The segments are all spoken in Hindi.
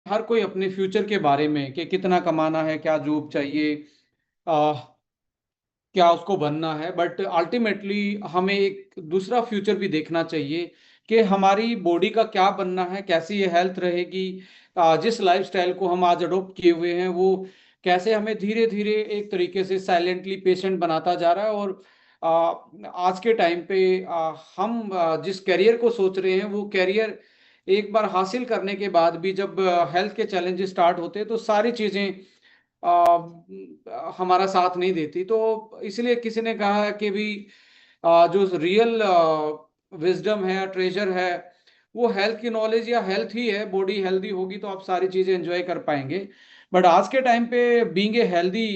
हर कोई अपने फ्यूचर के बारे में कि कितना कमाना है, क्या जॉब चाहिए, आ, क्या उसको बनना है। बट अल्टीमेटली हमें एक दूसरा फ्यूचर भी देखना चाहिए कि हमारी बॉडी का क्या बनना है, कैसी ये हेल्थ रहेगी। जिस लाइफस्टाइल को हम आज अडोप्ट किए हुए हैं वो कैसे हमें धीरे धीरे एक तरीके से साइलेंटली पेशेंट बनाता जा रहा है। और आ, आज के टाइम पे हम जिस करियर को सोच रहे हैं वो करियर एक बार हासिल करने के बाद भी जब हेल्थ के चैलेंजेस स्टार्ट होते हैं तो सारी चीजें हमारा साथ नहीं देती। तो इसलिए किसी ने कहा है कि भी जो रियल विजडम है, ट्रेजर है, वो हेल्थ की नॉलेज या हेल्थ ही है। बॉडी हेल्दी होगी तो आप सारी चीजें एंजॉय कर पाएंगे। बट आज के टाइम पे being a healthy,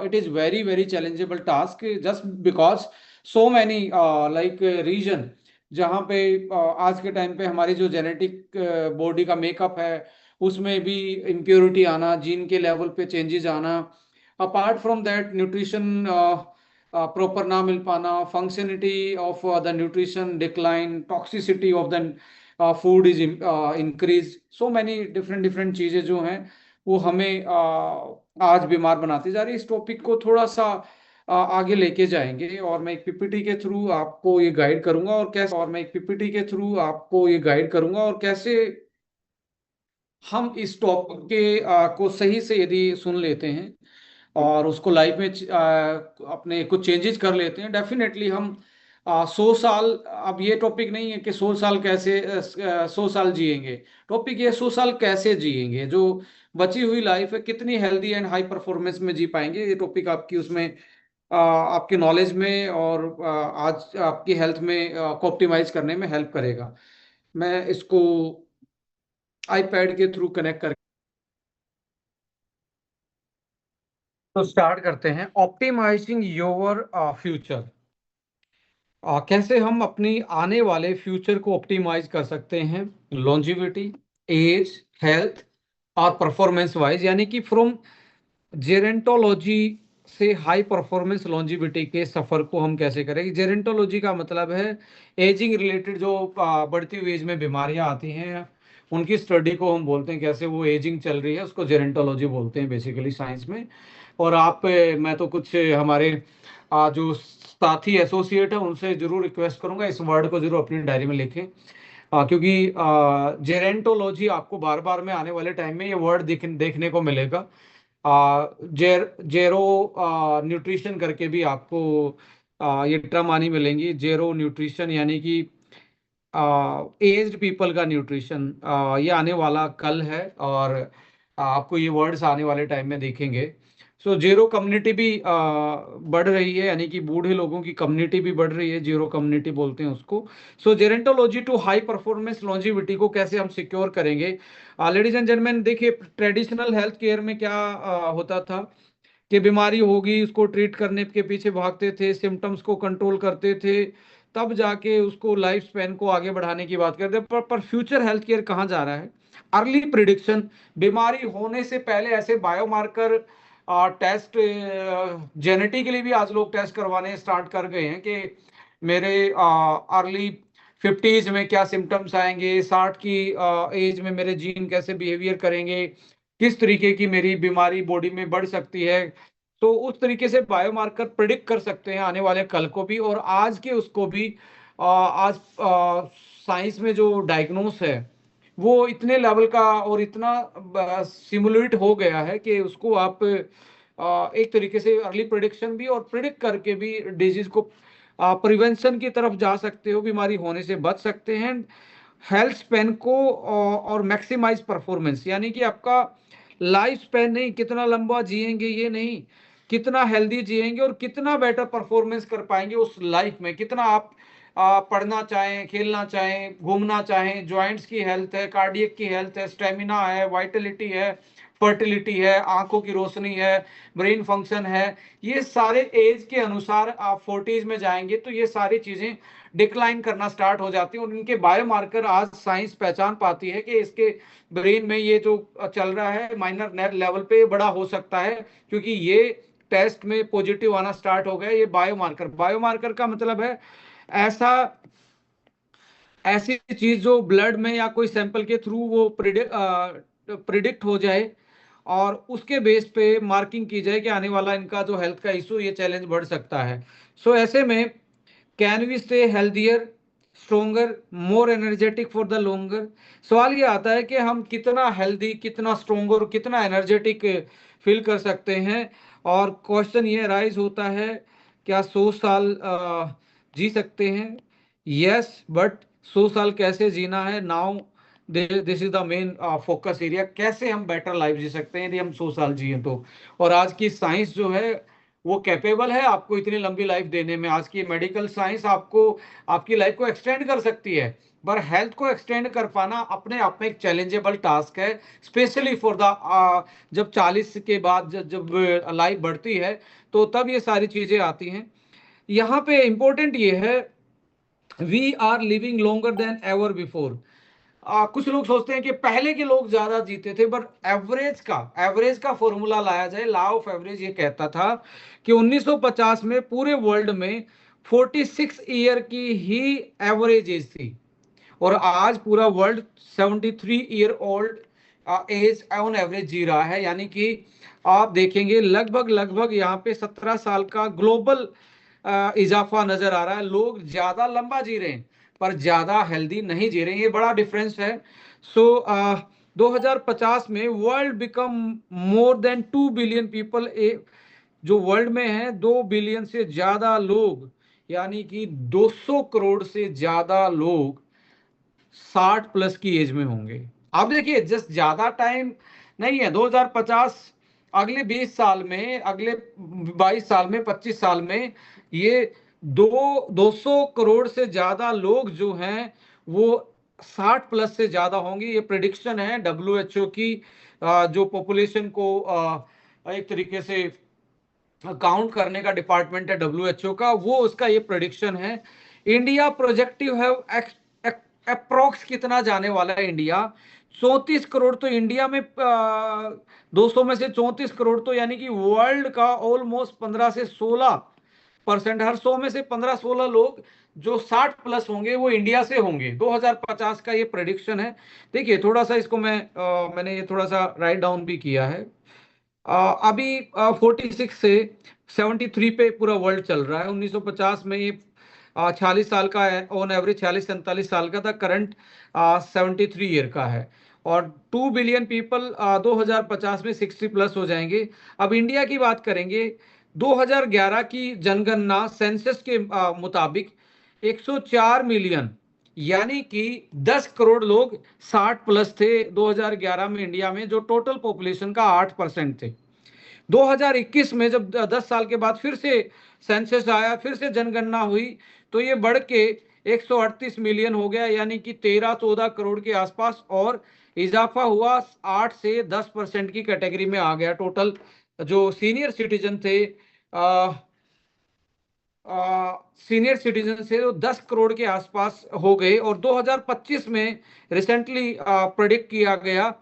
it is very very challengeable task, just because so many like reason जहाँ पे आज के टाइम पे हमारी जो जेनेटिक बॉडी का मेकअप है उसमें भी इम्प्योरिटी आना, जीन के लेवल पे चेंजेस आना, apart from that nutrition proper ना मिल पाना, functionality of the nutrition decline, toxicity of the food is increase. So many different different चीज़ें जो हैं वो हमें आज बीमार बनाती जा रही है। इस टॉपिक को थोड़ा सा आगे लेके जाएंगे और मैं एक पीपीटी के थ्रू आपको ये गाइड करूंगा और कैसे हम इस टॉपिक के को सही से यदि सुन लेते हैं और उसको लाइफ में अपने कुछ चेंजेस कर लेते हैं, डेफिनेटली हम 100 साल, अब ये टॉपिक नहीं है कि 100 साल कैसे 100 साल जिएंगे। टॉपिक ये 100 साल कैसे जिएंगे, जो बची हुई लाइफ है कितनी हेल्दी एंड हाई परफॉर्मेंस में जी पाएंगे। ये टॉपिक आपकी उसमें आपके नॉलेज में और आज आपकी हेल्थ में को ऑप्टिमाइज करने में हेल्प करेगा। मैं इसको आईपैड के थ्रू कनेक्ट कर तो स्टार्ट करते हैं। ऑप्टिमाइजिंग योर फ्यूचर, कैसे हम अपनी आने वाले फ्यूचर को ऑप्टिमाइज कर सकते हैं लॉन्जिविटी, एज, हेल्थ और परफॉर्मेंस वाइज, यानी कि फ्रॉम जेरेंटोलॉजी से हाई परफॉर्मेंस लॉन्जिविटी के सफर को हम कैसे करेंगे। जेरेंटोलॉजी का मतलब है एजिंग रिलेटेड जो बढ़ती हुई एज में बीमारियां आती हैं उनकी स्टडी को हम बोलते हैं, कैसे वो एजिंग चल रही है उसको जेरेंटोलॉजी बोलते हैं बेसिकली साइंस में। और मैं तो कुछ हमारे जो साथी एसोसिएट है उनसे जरूर रिक्वेस्ट करूंगा इस वर्ड को जरूर अपनी डायरी में लिखें, क्योंकि जेरेंटोलॉजी आपको बार बार में आने वाले टाइम में ये वर्ड देखने को मिलेगा। जेरो न्यूट्रिशन करके भी आपको ये टर्म आनी मिलेंगी। जेरो न्यूट्रिशन यानी कि एज्ड पीपल का न्यूट्रिशन, ये आने वाला कल है और आपको ये वर्ड्स आने वाले टाइम में देखेंगे। सो जीरो कम्युनिटी भी बढ़ रही है, यानी कि बूढ़े लोगों की कम्युनिटी भी बढ़ रही है, जीरो कम्युनिटी बोलते हैं उसको। So gerontology to high performance longevity को कैसे हम सिक्योर करेंगे। लेडीज एंड जेंटलमैन, देखिए ट्रेडिशनल हेल्थ केयर में क्या होता था कि बीमारी होगी उसको ट्रीट करने के पीछे भागते थे, सिम्टम्स को कंट्रोल करते थे, तब जाके उसको लाइफ स्पैन को आगे बढ़ाने की बात करते हैं। पर फ्यूचर हेल्थ केयर कहाँ जा रहा है। अर्ली प्रिडिक्शन, बीमारी होने से पहले ऐसे बायोमार्कर टेस्ट जेनेटिकली भी आज लोग टेस्ट करवाने स्टार्ट कर गए हैं कि मेरे अर्ली 50s में क्या सिम्टम्स आएंगे, 60 की एज में मेरे जीन कैसे बिहेवियर करेंगे, किस तरीके की मेरी बीमारी बॉडी में बढ़ सकती है। तो उस तरीके से बायोमार्कर प्रिडिक्ट कर सकते हैं आने वाले कल को भी और आज के उसको भी। आज साइंस में जो डायग्नोस है वो इतने लेवल का और इतना सिमुलेट हो गया है कि उसको आप एक तरीके से अर्ली प्रिडिक्शन भी और प्रिडिक्ट करके भी डिजीज को प्रिवेंशन की तरफ जा सकते हो, बीमारी होने से बच सकते हैं। हेल्थ स्पैन को और मैक्सिमाइज परफॉर्मेंस, यानी कि आपका लाइफ स्पैन नहीं कितना लंबा जिएंगे ये नहीं, कितना हेल्दी जिएंगे और कितना बेटर परफॉर्मेंस कर पाएंगे उस लाइफ में, कितना आप पढ़ना चाहें, खेलना चाहें, घूमना चाहें, जॉइंट्स की हेल्थ है, कार्डियक की हेल्थ है, स्टेमिना है, वाइटलिटी है, फर्टिलिटी है, आंखों की रोशनी है, ब्रेन फंक्शन है। ये सारे एज के अनुसार आप 40s में जाएंगे तो ये सारी चीजें डिक्लाइन करना स्टार्ट हो जाती है और इनके बायोमार्कर आज साइंस पहचान पाती है कि इसके ब्रेन में ये जो चल रहा है माइनर लेवल पे बड़ा हो सकता है, क्योंकि ये टेस्ट में पॉजिटिव आना स्टार्ट हो गया। ये बायोमार्कर, बायोमार्कर का मतलब है ऐसा ऐसी चीज जो ब्लड में या कोई सैंपल के थ्रू वो प्रिडिक्ट प्रिडिक्ट हो जाए और उसके बेस पे मार्किंग की जाए कि आने वाला इनका जो हेल्थ का इशू, ये चैलेंज बढ़ सकता है। सो ऐसे में can we stay healthier, stronger, more energetic for the longer. सवाल ये आता है कि हम कितना हेल्दी, कितना स्ट्रोंगर, कितना एनर्जेटिक फील कर सकते हैं। और क्वेश्चन ये राइज होता है, क्या 100 साल जी सकते हैं? यस, बट 100 साल कैसे जीना है? Now this is the main focus area, कैसे हम बेटर लाइफ जी सकते हैं यदि हम 100 साल जिए तो। और आज की साइंस जो है वो कैपेबल है आपको इतनी लंबी लाइफ देने में। आज की मेडिकल साइंस आपको आपकी लाइफ को एक्सटेंड कर सकती है, पर हेल्थ को एक्सटेंड कर पाना अपने आप में एक चैलेंजेबल टास्क है, स्पेशली फॉर द जब 40 के बाद जब लाइफ बढ़ती है तो तब ये सारी चीजें आती हैं। यहाँ पे इंपॉर्टेंट ये है, we are living longer than ever before. कुछ लोग सोचते हैं कि पहले के लोग ज्यादा जीते थे, पर एवरेज का फॉर्मूला लाया जाए, लॉ ऑफ एवरेज ये कहता था कि 1950 में पूरे वर्ल्ड में 46 ईयर की ही एवरेज एज थी, और आज पूरा world 73 year old age on average जी रहा है। यानी कि आप देखेंगे लगभग लगभग यहाँ पे 17 साल का ग्लोबल इजाफा नजर आ रहा है। लोग ज्यादा लंबा जी रहे हैं पर ज्यादा हेल्दी नहीं जी रहे हैं, ये बड़ा डिफरेंस है। सो 2050 में world become more than 2 billion people. जो वर्ल्ड में है 2 बिलियन से ज्यादा लोग, यानी कि 200 करोड़ से ज्यादा लोग 60 प्लस की एज में होंगे। आप देखिए, जस्ट ज्यादा टाइम नहीं है, 2050, अगले 20 साल में, अगले 22 साल में, 25 साल में ये 200 करोड़ से ज्यादा लोग जो हैं वो 60 प्लस से ज्यादा होंगे। ये प्रिडिक्शन है डब्ल्यूएचओ की, जो पॉपुलेशन को एक तरीके से काउंट करने का डिपार्टमेंट है डब्ल्यूएचओ का, वो उसका ये प्रेडिक्शन है। इंडिया प्रोजेक्टिव है अप्रोक्स कितना जाने वाला है इंडिया? 34 करोड़। तो इंडिया में 200 में से 34 करोड़, तो यानी कि वर्ल्ड का ऑलमोस्ट 15 से 16%, हर 100 में से 15-16 लोग जो 60 प्लस होंगे वो इंडिया से होंगे। 2050 का ये प्रेडिक्शन है। देखिए थोड़ा सा इसको मैंने ये थोड़ा सा राइट डाउन भी किया है। अभी 46 से 73 पे पूरा वर्ल्ड चल रहा है। 1950 में ये 46 साल का है, ऑन एवरेज 46-47 साल का था। करंट 73 ईयर का है। और 2 बिलियन पीपल 2050 में 60 प्लस हो जाएंगे। अब इंडिया की बात करेंगे, 2011 की जनगणना सेंसस के मुताबिक 104 मिलियन, यानी कि 10 करोड़ लोग 60 प्लस थे 2011 में इंडिया में, जो टोटल पॉपुलेशन का 8% थे। 2021 में जब 10 साल के बाद फिर से सेंसस आया, फिर से जनगणना हुई, तो ये बढ़ के 138 मिलियन हो गया, यानी कि 13-14 करोड़ के आसपास, और इजाफा हुआ 8 से 10% की कैटेगरी में आ गया। टोटल जो सीनियर सिटीजन से वो 10 करोड़ के आसपास हो गए। और 2025 में रिसेंटली प्रेडिक्ट किया गया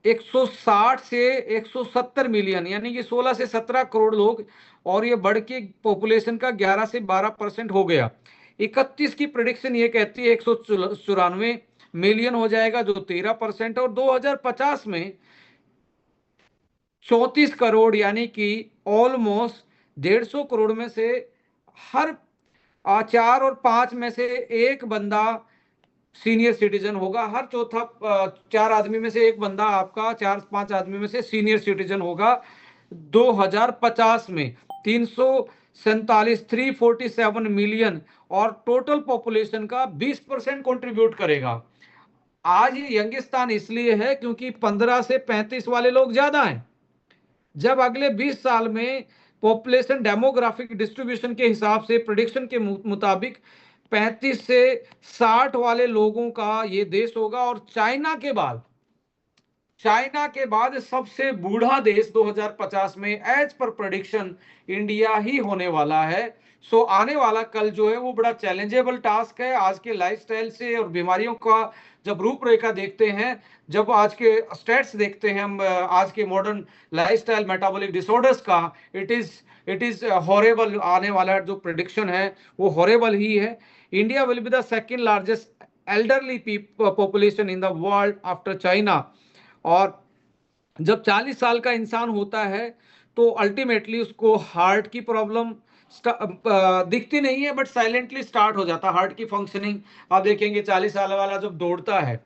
160 से 170 मिलियन, यानी कि 16 से 17 करोड़ लोग, और ये बढ़ के पॉपुलेशन का 11 से 12% हो गया। 31 की प्रेडिक्शन ये कहती है 194 मिलियन हो जाएगा, जो 13%। और 2050 में 34 करोड़, यानी कि ऑलमोस्ट 150 करोड़ में से हर 4 और 5 में से एक बंदा सीनियर सिटीजन होगा। हर चौथा 4 आदमी में से एक बंदा आपका, 4-5 आदमी में से सीनियर सिटीजन होगा। 2050 में 347 मिलियन, और टोटल पॉपुलेशन का 20% कंट्रीब्यूट करेगा। आज ये यंगिस्तान इसलिए है क्योंकि 15 से 35 वाले लोग ज्यादा हैं। जब अगले 20 साल में पॉपुलेशन डेमोग्राफिक डिस्ट्रीब्यूशन के हिसाब से प्रेडिक्शन के मुताबिक 35 से 60 वाले लोगों का ये देश होगा, और चाइना के बाद सबसे बूढ़ा देश 2050 में एज पर प्रेडिक्शन इंडिया ही होने वाला है। सो आने वाला कल जो है वो बड़ा चैलेंजेबल टास्क है। आज के लाइफस्टाइल से और बीमारियों का जब रूपरेखा देखते हैं, जब आज के स्टेट्स देखते हैं हम, आज के मॉडर्न लाइफस्टाइल मेटाबॉलिक डिसऑर्डर्स का, इट इज हॉरेबल। आने वाला जो प्रेडिक्शन है वो हॉरेबल ही है। India will be the second largest elderly population in the world after China, और जब 40 साल का इंसान होता है तो अल्टीमेटली उसको हार्ट की प्रॉब्लम दिखती नहीं है, बट साइलेंटली स्टार्ट हो जाता है हार्ट की फंक्शनिंग। आप देखेंगे 40 साल वाला जब दौड़ता है,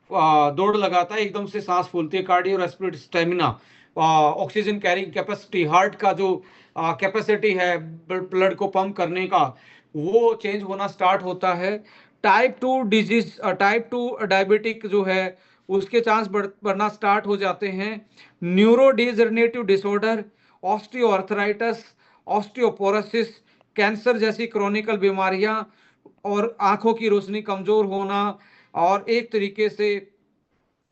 दौड़ लगाता है, एकदम से सांस फूलती है, cardio respiratory stamina, oxygen carrying capacity, heart का जो कैपेसिटी है ब्लड को पंप करने का, वो चेंज होना स्टार्ट होता है। टाइप 2 डिजीज, टाइप 2 डायबिटिक जो है उसके चांस बढ़ना स्टार्ट हो जाते हैं। Neurodegenerative disorder, osteoarthritis, osteoporosis, cancer जैसी क्रॉनिकल बीमारियां, और आंखों की रोशनी कमजोर होना, और एक तरीके से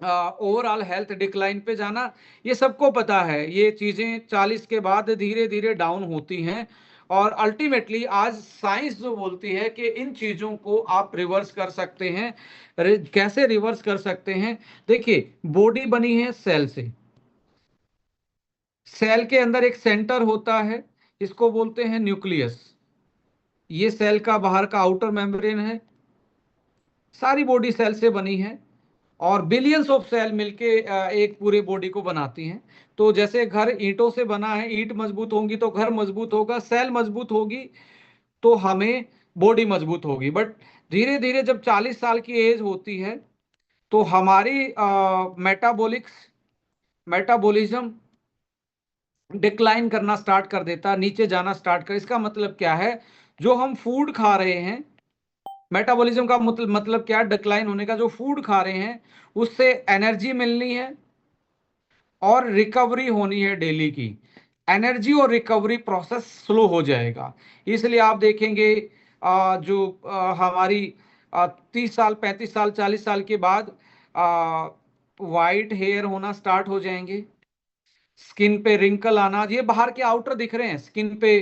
ओवरऑल हेल्थ डिक्लाइन पे जाना, ये सबको पता है। ये चीजें 40 के बाद धीरे धीरे डाउन होती हैं, और अल्टीमेटली आज साइंस जो बोलती है कि इन चीजों को आप रिवर्स कर सकते हैं। कैसे रिवर्स कर सकते हैं? देखिए, बॉडी बनी है सेल से, सेल के अंदर एक सेंटर होता है, इसको बोलते हैं न्यूक्लियस। ये सेल का बाहर का आउटर मेम्ब्रेन है। सारी बॉडी सेल से बनी है, और बिलियंस ऑफ सेल मिलके एक पूरे बॉडी को बनाती हैं। तो जैसे घर ईंटों से बना है, ईंट मजबूत होंगी तो घर मजबूत होगा, सेल मजबूत होगी तो हमें बॉडी मजबूत होगी। बट धीरे धीरे जब 40 साल की एज होती है तो हमारी मेटाबॉलिज्म डिक्लाइन करना स्टार्ट कर देता है, नीचे जाना स्टार्ट कर। इसका मतलब क्या है? जो हम फूड खा रहे हैं, मेटाबॉलिज्म का मतलब क्या है? डिक्लाइन होने का। जो फूड खा रहे हैं उससे एनर्जी मिलनी है और रिकवरी होनी है डेली की। एनर्जी और रिकवरी प्रोसेस स्लो हो जाएगा। इसलिए आप देखेंगे जो हमारी 30 साल, 35 साल, 40 साल के बाद वाइट हेयर होना स्टार्ट हो जाएंगे, स्किन पे रिंकल आना, ये बाहर के आउटर दिख रहे हैं, स्किन पे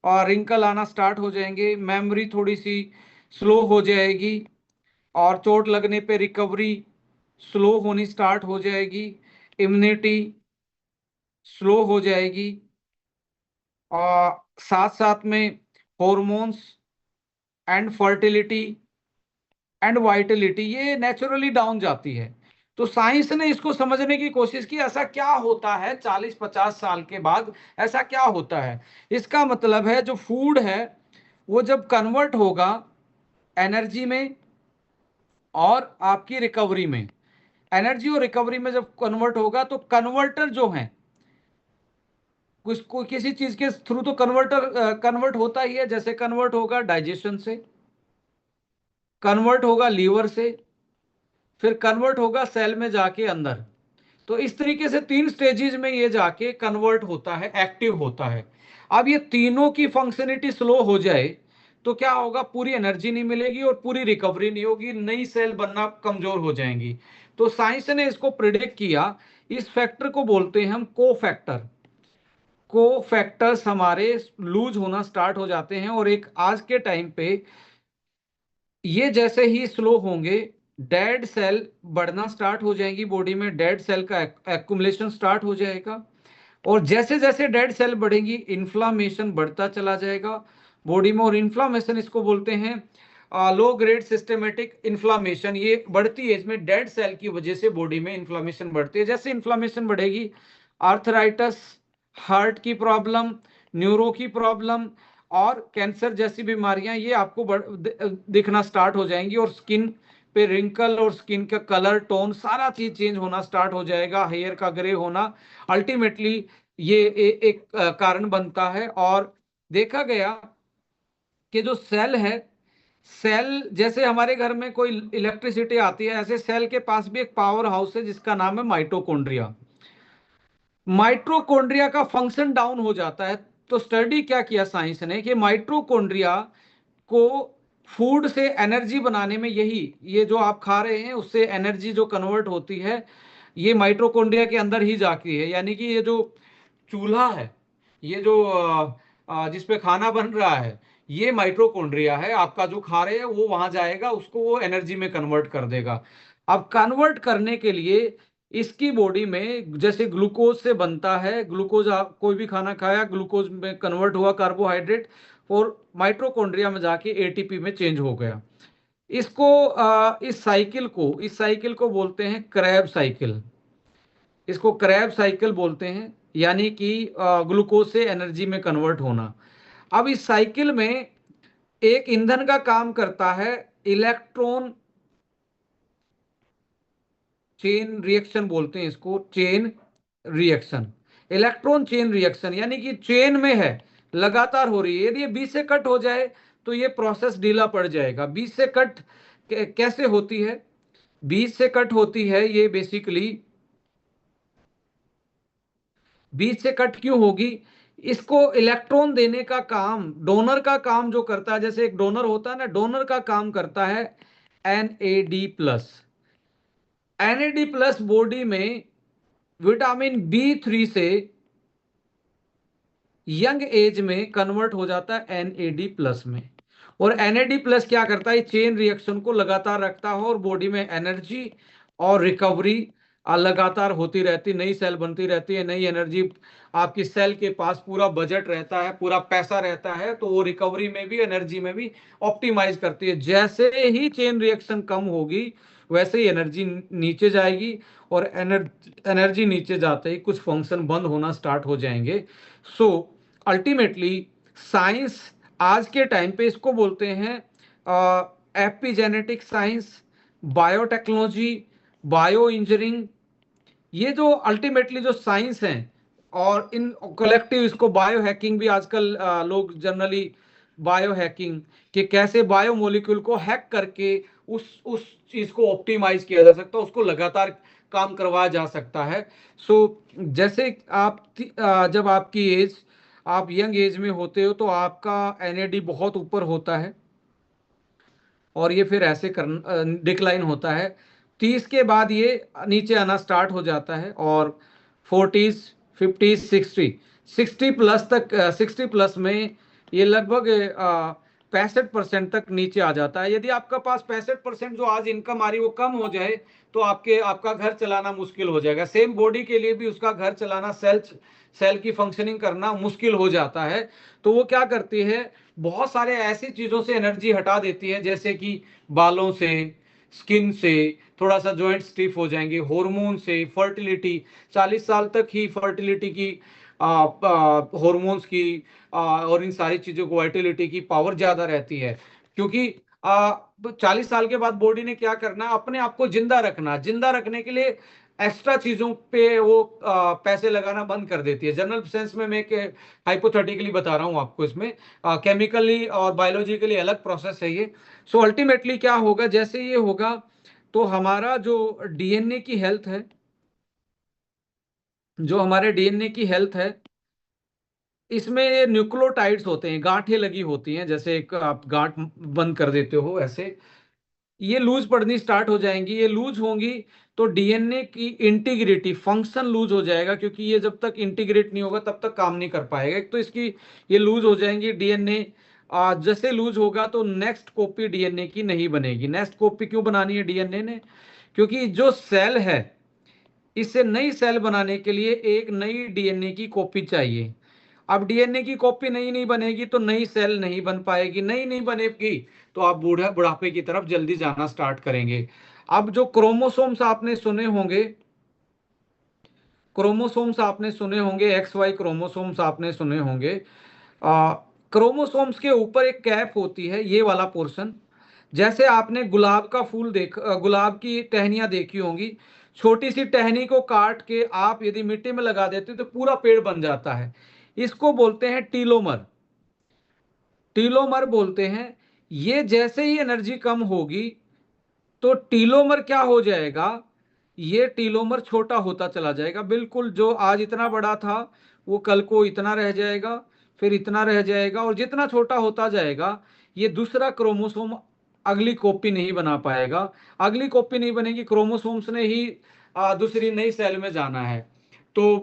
और रिंकल आना स्टार्ट हो जाएंगे। मेमोरी थोड़ी सी स्लो हो जाएगी, और चोट लगने पे रिकवरी स्लो होनी स्टार्ट हो जाएगी। इम्यूनिटी स्लो हो जाएगी, और साथ साथ में hormones and fertility and Vitality ये नेचुरली डाउन जाती है। तो साइंस ने इसको समझने की कोशिश की, ऐसा क्या होता है 40-50 साल के बाद, ऐसा क्या होता है? इसका मतलब है जो फूड है वो जब कन्वर्ट होगा एनर्जी में और आपकी रिकवरी में, एनर्जी और रिकवरी में जब कन्वर्ट होगा तो कन्वर्टर जो है, कुछ किसी चीज के थ्रू तो कन्वर्ट होता ही है। जैसे कन्वर्ट होगा डाइजेशन से, कन्वर्ट होगा लीवर से, फिर कन्वर्ट होगा सेल में जाके अंदर। तो इस तरीके से 3 स्टेजेस में ये जाके कन्वर्ट होता है, एक्टिव होता है। अब ये तीनों की फंक्शनिटी स्लो हो जाए तो क्या होगा? पूरी एनर्जी नहीं मिलेगी और पूरी रिकवरी नहीं होगी, नई सेल बनना कमजोर हो जाएंगी। तो साइंस ने इसको प्रिडिक्ट किया। इस फैक्टर को बोलते हैं हम को फैक्टर। को फैक्टर्स हमारे लूज होना स्टार्ट हो जाते हैं, और एक आज के टाइम पे ये जैसे ही स्लो होंगे, डेड सेल बढ़ना स्टार्ट हो जाएंगी बॉडी में, डेड सेल का एक्युमुलेशन स्टार्ट हो जाएगा। और जैसे जैसे डेड सेल बढ़ेंगी इन्फ्लामेशन बढ़ता चला जाएगा बॉडी में। और इन्फ्लामेशन इसको बोलते हैं लो ग्रेड सिस्टेमेटिक इन्फ्लामेशन। ये बढ़ती एज में डेड सेल की वजह से बॉडी में इन्फ्लामेशन बढ़ती है। जैसे इन्फ्लामेशन बढ़ेगी, आर्थराइटिस, हार्ट की प्रॉब्लम, न्यूरो की प्रॉब्लम और कैंसर जैसी बीमारियां ये आपको दिखना स्टार्ट हो जाएंगी। और स्किन पे रिंकल और स्किन का कलर टोन सारा चीज चेंज होना स्टार्ट हो जाएगा, हेयर का ग्रे होना। अल्टीमेटली ये एक कारण बनता है। और देखा गया कि जो सेल है, सेल जैसे हमारे घर में कोई इलेक्ट्रिसिटी आती है, ऐसे सेल के पास भी एक पावर हाउस है जिसका नाम है माइटोकॉन्ड्रिया। माइटोकॉन्ड्रिया का फंक्शन डाउन हो जाता है। तो स्टडी क्या किया साइंस ने कि माइटोकॉन्ड्रिया को फूड से एनर्जी बनाने में, यही ये जो आप खा रहे हैं उससे एनर्जी जो कन्वर्ट होती है ये माइटोकॉन्ड्रिया के अंदर ही जाती है। यानी कि ये जो चूल्हा है, ये जो जिस पे खाना बन रहा है, ये माइटोकॉन्ड्रिया है। आपका जो खा रहे हैं वो वहां जाएगा, उसको वो एनर्जी में कन्वर्ट कर देगा। अब कन्वर्ट करने के लिए इसकी बॉडी में जैसे ग्लूकोज से बनता है, ग्लूकोज आप कोई भी खाना खाया, ग्लूकोज में कन्वर्ट हुआ कार्बोहाइड्रेट, और माइटोकॉन्ड्रिया में जाके एटीपी में चेंज हो गया। इसको इस साइकिल को बोलते हैं क्रेब साइकिल। इसको क्रैब साइकिल बोलते हैं, यानी कि ग्लूकोज से एनर्जी में कन्वर्ट होना। अब इस साइकिल में एक ईंधन का काम करता है इलेक्ट्रॉन चेन रिएक्शन बोलते हैं इसको, chain reaction, electron chain reaction, यानी कि चेन में है, लगातार हो रही है। यदि ये बीच से कट हो जाए तो ये प्रोसेस ढीला पड़ जाएगा। बीच से कट कैसे होती है? बीच से कट होती है ये बेसिकली, बीच से कट क्यों होगी? इसको इलेक्ट्रॉन देने का काम, डोनर का काम जो करता है, जैसे एक डोनर होता है ना, डोनर का काम करता है NAD+। NAD+ बॉडी में विटामिन B3 से यंग एज में कन्वर्ट हो जाता है NAD+ में। और NAD+ क्या करता है? चेन रिएक्शन को लगातार रखता है और बॉडी में एनर्जी और रिकवरी लगातार होती रहती, नई सेल बनती रहती है, नई एनर्जी, आपकी सेल के पास पूरा बजट रहता है, पूरा पैसा रहता है, तो वो रिकवरी में भी, एनर्जी में भी ऑप्टिमाइज करती है। जैसे ही चेन रिएक्शन कम होगी वैसे ही एनर्जी नीचे जाएगी, और एनर्जी नीचे जाते ही कुछ फंक्शन बंद होना स्टार्ट हो जाएंगे। सो अल्टीमेटली साइंस आज के टाइम पे इसको बोलते हैं epigenetic science, biotechnology, bio engineering. ये जो अल्टीमेटली जो साइंस है, और इन कलेक्टिव इसको बायो हैकिंग भी आजकल लोग जनरली, बायो हैकिंग कि कैसे बायो मोलिक्यूल को हैक करके उस चीज को ऑप्टिमाइज किया जा सकता है, उसको लगातार काम करवाया जा सकता है। सो जैसे आप जब आपकी एज, आप यंग एज में होते हो तो आपका NAD बहुत ऊपर होता है, और ये फिर ऐसे कर डिक्लाइन होता है। 30 के बाद ये नीचे आना स्टार्ट हो जाता है, और 40s 50s 60 प्लस तक, 60+ में ये लगभग 65% तक नीचे आ जाता है। यदि आपका पास 65% जो आज इनकम आ रही है वो कम हो जाए तो आपका घर चलाना मुश्किल हो जाएगा। सेम बॉडी के लिए भी उसका घर चलाना, सेल की फंक्शनिंग करना मुश्किल हो जाता है। तो वो क्या करती है, बहुत सारे ऐसी चीजों से एनर्जी हटा देती है, जैसे कि बालों से, स्किन से, थोड़ा सा जॉइंट स्टिफ हो जाएंगे, हार्मोन से, फर्टिलिटी, 40 साल तक ही फर्टिलिटी की, हार्मोन्स की, और इन सारी चीजों को, वाइटलिटी की पावर ज्यादा रहती है। क्योंकि 40 साल के बाद बॉडी ने क्या करना, अपने आप को जिंदा रखना, जिंदा रखने के लिए एक्स्ट्रा चीजों पे वो पैसे लगाना बंद कर देती है। जनरल सेंस में मैं हाइपोथेटिकली बता रहा हूं आपको, इसमें केमिकली और बायोलॉजिकली अलग प्रोसेस है ये। सो अल्टीमेटली क्या होगा, जैसे ये होगा तो हमारा जो DNA की हेल्थ है, जो हमारे DNA की हेल्थ है, इसमें न्यूक्लियोटाइड्स होते हैं, गांठें लगी होती हैं, जैसे एक आप गांठ बंद कर देते हो ऐसे, ये लूज पड़नी स्टार्ट हो जाएंगी। ये लूज होंगी तो DNA की इंटीग्रिटी, फंक्शन लूज हो जाएगा, क्योंकि ये जब तक इंटीग्रेट नहीं होगा तब तक काम नहीं कर पाएगा। एक तो इसकी ये लूज हो जाएंगी DNA, जैसे लूज होगा तो नेक्स्ट कॉपी DNA की नहीं बनेगी। नेक्स्ट कॉपी क्यों बनानी है DNA ने? क्योंकि जो सेल है, इससे नई सेल बनाने के लिए एक नई DNA की कॉपी चाहिए। अब DNA की कॉपी नई नहीं बनेगी तो नई सेल नहीं बन पाएगी, नई नहीं बनेगी तो आप बुढ़ापे की तरफ जल्दी जाना स्टार्ट करेंगे। अब जो क्रोमोसोम्स आपने सुने होंगे, क्रोमोसोम्स आपने सुने होंगे, XY क्रोमोसोम्स आपने सुने होंगे। क्रोमोसोम्स के ऊपर एक कैप होती है, ये वाला पोर्शन। जैसे आपने गुलाब का फूल गुलाब की टहनियां देखी होंगी, छोटी सी टहनी को काट के आप यदि मिट्टी में लगा देते हो तो पूरा पेड़ बन जाता है। इसको बोलते हैं टीलोमर, टीलोमर बोलते हैं। ये जैसे ही एनर्जी कम होगी तो टीलोमर क्या हो जाएगा, ये टीलोमर छोटा होता चला जाएगा। बिल्कुल जो आज इतना बड़ा था वो कल को इतना रह जाएगा, फिर इतना रह जाएगा, और जितना छोटा होता जाएगा ये दूसरा क्रोमोसोम अगली कॉपी नहीं बना पाएगा। अगली कॉपी नहीं बनेगी, क्रोमोसोम्स ने ही दूसरी नई सेल में जाना है। तो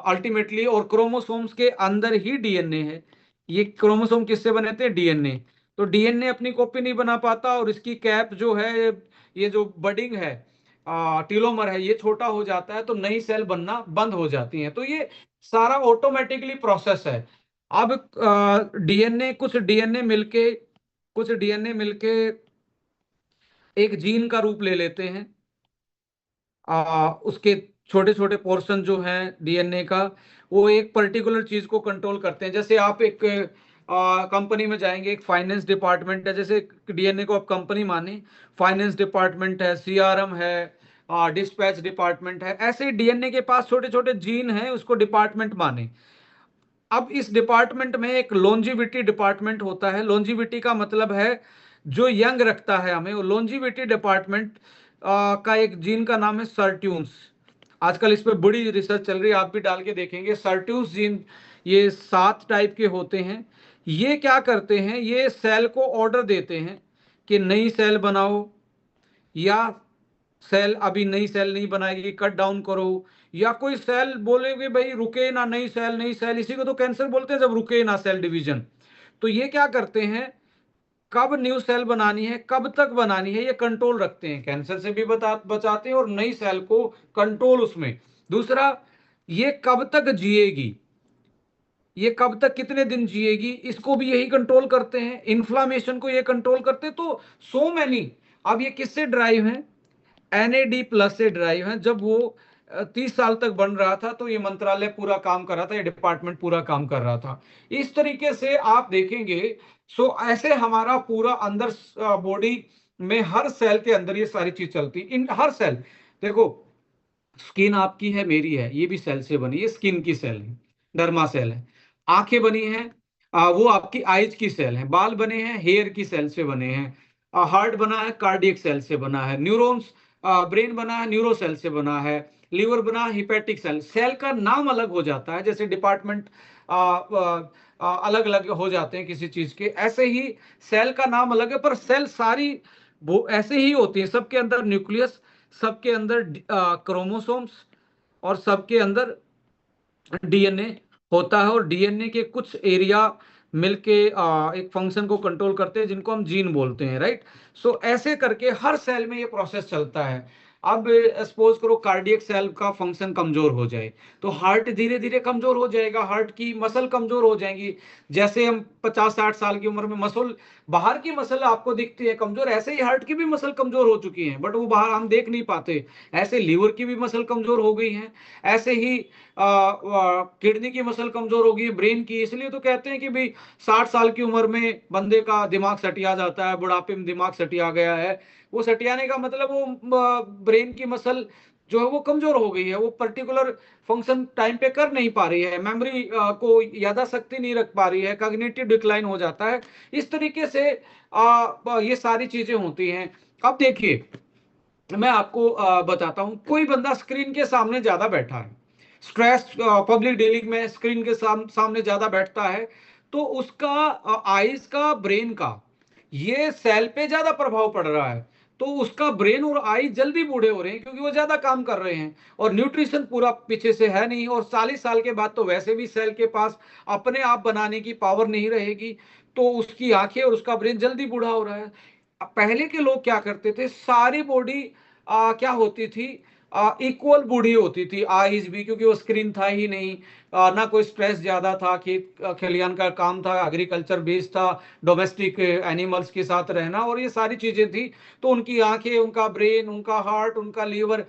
अल्टीमेटली, और क्रोमोसोम्स के अंदर ही DNA है। ये क्रोमोसोम किससे बने थे? DNA। तो DNA अपनी कॉपी नहीं बना पाता, और इसकी कैप जो है, ये जो बडिंग है, टीलोमर है, ये छोटा हो जाता है तो नई सेल बनना बंद हो जाती है। तो ये सारा ऑटोमेटिकली प्रोसेस है। अब DNA, कुछ डीएनए मिलके एक जीन का रूप ले लेते हैं, उसके छोटे छोटे पोर्शन जो हैं डीएनए का, वो एक पर्टिकुलर चीज को कंट्रोल करते हैं। जैसे आप एक कंपनी में जाएंगे, एक फाइनेंस डिपार्टमेंट है, जैसे डीएनए को आप कंपनी माने, फाइनेंस डिपार्टमेंट है, सीआरएम है, डिस्पैच डिपार्टमेंट है, ऐसे डीएनए के पास छोटे छोटे जीन हैं, उसको डिपार्टमेंट माने। अब इस डिपार्टमेंट में एक लॉन्जिविटी डिपार्टमेंट होता है। लॉन्जिविटी का मतलब है जो यंग रखता है हमें। वो लॉन्जिविटी डिपार्टमेंट का एक जीन का नाम है सर्ट्यून्स। आजकल इस पे बड़ी रिसर्च चल रही है, आप भी डाल के देखेंगे। सर्ट्यून्स जीन ये 7 टाइप के होते हैं। ये क्या करते हैं, ये सेल को ऑर्डर देते हैं कि नई सेल बनाओ, या सेल अभी नई सेल नहीं बनाएगी, कट डाउन करो। या कोई सेल बोलेगे भाई रुके ना, नई सेल नई सेल, इसी को तो कैंसर बोलते हैं, जब रुके ना सेल डिवीजन। तो ये क्या करते हैं, कब न्यू सेल बनानी है, कब तक बनानी है, ये कंट्रोल रखते हैं। कैंसर से भी बचाते हैं और नई सेल को कंट्रोल उसमें। दूसरा, ये कब तक जिएगी, ये कब तक कितने दिन जिएगी, इसको भी यही कंट्रोल करते हैं। इन्फ्लामेशन को ये कंट्रोल करते हैं। तो सो मैनी। अब ये किससे ड्राइव है, NAD+ से ड्राइव है। जब वो 30 साल तक बन रहा था तो ये मंत्रालय पूरा काम कर रहा था, ये डिपार्टमेंट पूरा काम कर रहा था। इस तरीके से आप देखेंगे। सो ऐसे हमारा पूरा अंदर बॉडी में हर सेल के अंदर ये सारी चीज चलती। इन हर सेल, देखो स्किन आपकी है, मेरी है, ये भी सेल से बनी है, स्किन की सेल है, डर्मा सेल है। आंखें बनी हैं, वो आपकी आईज की सेल है। बाल बने हैं, हेयर की सेल से बने हैं। हार्ट बना है, कार्डियक सेल से बना है। न्यूरॉन्स, ब्रेन बना है, न्यूरो सेल से बना है। लिवर बना है, हिपैटिक सेल। सेल का नाम अलग हो जाता है, जैसे डिपार्टमेंट अलग अलग हो जाते हैं किसी चीज के, ऐसे ही सेल का नाम अलग है, पर सेल सारी वो ऐसे ही होती है। सबके अंदर न्यूक्लियस, सबके अंदर क्रोमोसोम्स, और सबके अंदर डीएनए होता है। और डीएनए के कुछ एरिया मिलके एक फंक्शन को कंट्रोल करते हैं, जिनको हम जीन बोलते हैं, राइट। सो ऐसे करके हर सेल में ये प्रोसेस चलता है। अब सपोज करो कार्डियक सेल का फंक्शन कमजोर हो जाए, तो हार्ट धीरे धीरे कमजोर हो जाएगा, हार्ट की मसल कमजोर हो जाएंगी। जैसे हम 50-60 साल की उम्र में मसल, बाहर की मसल आपको दिखती है कमजोर, ऐसे ही हार्ट की भी मसल कमजोर हो चुकी है, बट वो बाहर हम देख नहीं पाते। ऐसे लीवर की भी मसल कमजोर हो गई है। ऐसे ही किडनी की मसल कमजोर हो गई है, ब्रेन की। इसलिए तो कहते हैं कि भाई 60 साल की उम्र में बंदे का दिमाग सटिया जाता है, बुढ़ापे में दिमाग सटिया गया है। वो सटियाने का मतलब वो ब्रेन की मसल जो है वो कमजोर हो गई है, वो पर्टिकुलर फंक्शन टाइम पे कर नहीं पा रही है, मेमोरी को यादाशक्ति नहीं रख पा रही है, कॉग्निटिव डिक्लाइन हो जाता है। इस तरीके से ये सारी चीजें होती हैं। अब देखिए, मैं आपको बताता हूं। कोई बंदा स्क्रीन के सामने ज्यादा बैठा है, स्ट्रेस, पब्लिक डीलिंग में स्क्रीन के सामने ज्यादा बैठता है, तो उसका आईज का, ब्रेन का, ये सेल पे ज्यादा प्रभाव पड़ रहा है। तो उसका ब्रेन और आई जल्दी बूढ़े हो रहे हैं, क्योंकि वो ज्यादा काम कर रहे हैं, और न्यूट्रिशन पूरा पीछे से है नहीं। और 40 साल के बाद तो वैसे भी सेल के पास अपने आप बनाने की पावर नहीं रहेगी, तो उसकी आंखें और उसका ब्रेन जल्दी बूढ़ा हो रहा है। पहले के लोग क्या करते थे, सारी बॉडी क्या होती थी, इक्वल बूढ़ी होती थी, आईज भी, क्योंकि वो स्क्रीन था ही नहीं। ना कोई स्ट्रेस ज्यादा था, खेत खलियान का काम था, एग्रीकल्चर बेस्ड था, डोमेस्टिक एनिमल्स के साथ रहना, और ये सारी चीजें थी। तो उनकी आंखें, उनका ब्रेन, उनका हार्ट, उनका लीवर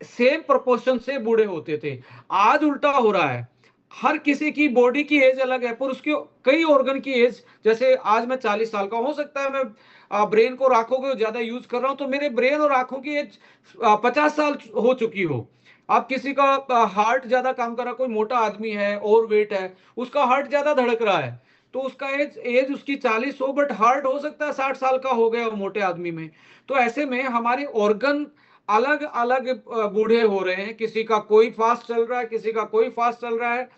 सेम प्रोपोर्शन से बूढ़े होते थे। आज उल्टा हो रहा है। हर किसी की बॉडी की एज अलग है, पर उसके कई ऑर्गन की एज, जैसे आज मैं 40 साल का, हो सकता है मैं ब्रेन को, आंखों को ज्यादा यूज कर रहा हूं, तो मेरे ब्रेन और आंखों की एज 50 साल हो चुकी हो। अब किसी का हार्ट ज्यादा काम कर रहा, कोई मोटा आदमी है, ओवर वेट है, उसका हार्ट ज्यादा धड़क रहा है, तो उसका एज एज उसकी 40 हो, बट हार्ट हो सकता है 60 साल का हो गया मोटे आदमी में। तो ऐसे में हमारे ऑर्गन अलग अलग बूढ़े हो रहे हैं। किसी का कोई फास्ट चल रहा है, किसी का कोई फास्ट चल रहा है।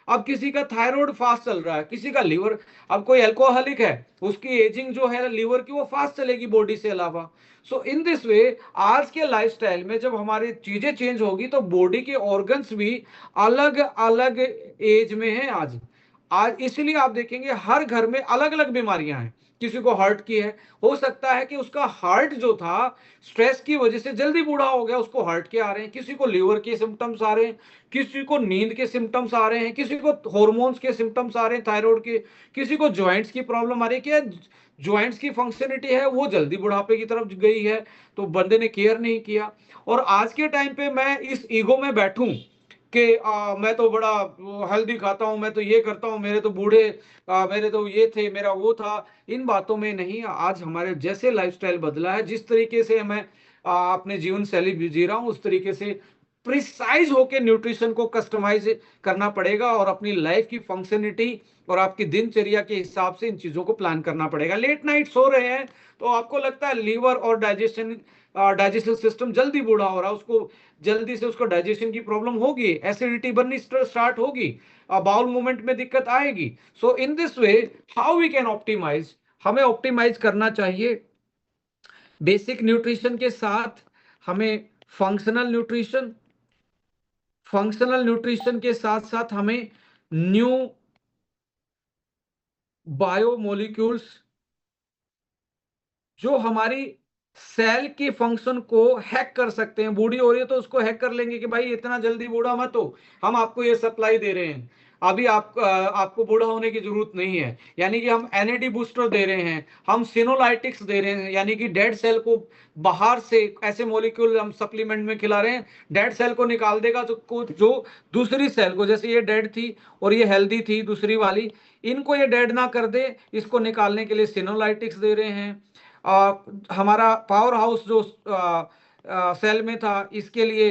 अब किसी का थायराइड फास्ट चल रहा है, किसी का लीवर, अब कोई अल्कोहलिक है, उसकी एजिंग जो है लीवर की, वो फास्ट चलेगी बॉडी से अलावा। सो इन दिस वे, आज के लाइफस्टाइल में जब हमारी चीजें चेंज होगी, तो बॉडी के ऑर्गन्स भी अलग अलग एज में हैं आज। आज इसीलिए आप देखेंगे हर घर में अलग अलग बीमारियां हैं। किसी को हार्ट की है, हो सकता है कि उसका हार्ट जो था स्ट्रेस की वजह से जल्दी बूढ़ा हो गया, उसको हार्ट के आ रहे हैं। किसी को लीवर के सिम्टम्स आ रहे हैं, किसी को नींद के सिम्टम्स आ रहे हैं, किसी को हॉर्मोन्स के सिम्टम्स आ रहे हैं, थायराइड के, किसी को जॉइंट्स की प्रॉब्लम आ रही है। क्या ज्वाइंट्स की फंक्शनिटी है वो जल्दी बुढ़ापे की तरफ गई है, तो बंदे ने केयर नहीं किया। और आज के टाइम पे मैं इस ईगो में बैठूं कि मैं तो बड़ा हेल्दी खाता हूं, मैं तो ये करता हूं, मेरे तो बूढ़े मेरे तो ये थे, मेरा वो था, इन बातों में नहीं। आज हमारे जैसे लाइफस्टाइल बदला है, जिस तरीके से मैं अपने जीवन शैली जी रहा हूं, उस तरीके से प्रिसाइज होके न्यूट्रिशन को कस्टमाइज करना पड़ेगा और अपनी लाइफ की फंक्शनिटी और आपकी दिनचर्या के हिसाब से इन चीजों को प्लान करना पड़ेगा। लेट नाइट सो रहे हैं तो आपको लगता है लीवर और डाइजेशन सिस्टम जल्दी बूढ़ा हो रहा है, उसको जल्दी से उसको डाइजेशन की प्रॉब्लम होगी, एसिडिटी बननी स्टार्ट होगी, बाउल मूवमेंट में दिक्कत आएगी। So in this way how we can optimise, हमें ऑप्टिमाइज करना चाहिए बेसिक न्यूट्रिशन के साथ हमें फंक्शनल न्यूट्रिशन, फंक्शनल न्यूट्रिशन के साथ साथ हमें न्यू बायोमोलिक्यूल्स जो हमारी सेल के फंक्शन को हैक कर सकते हैं। बूढ़ी हो रही है तो उसको हैक कर लेंगे कि भाई इतना जल्दी बूढ़ा मत हो, हम आपको ये सप्लाई दे रहे हैं, अभी आपको बूढ़ा होने की जरूरत नहीं है। यानी कि हम एनएडी बूस्टर दे रहे हैं, हम सिनोलाइटिक्स दे रहे हैं, यानी कि डेड सेल को बाहर से ऐसे मॉलिक्यूल हम सप्लीमेंट में खिला रहे हैं, डेड सेल को निकाल देगा जो दूसरी सेल को, जैसे ये डेड थी और ये हेल्दी थी दूसरी वाली, इनको ये डेड ना कर दे, इसको निकालने के लिए सिनोलाइटिक्स दे रहे हैं। हमारा पावर हाउस जो सेल में था, इसके लिए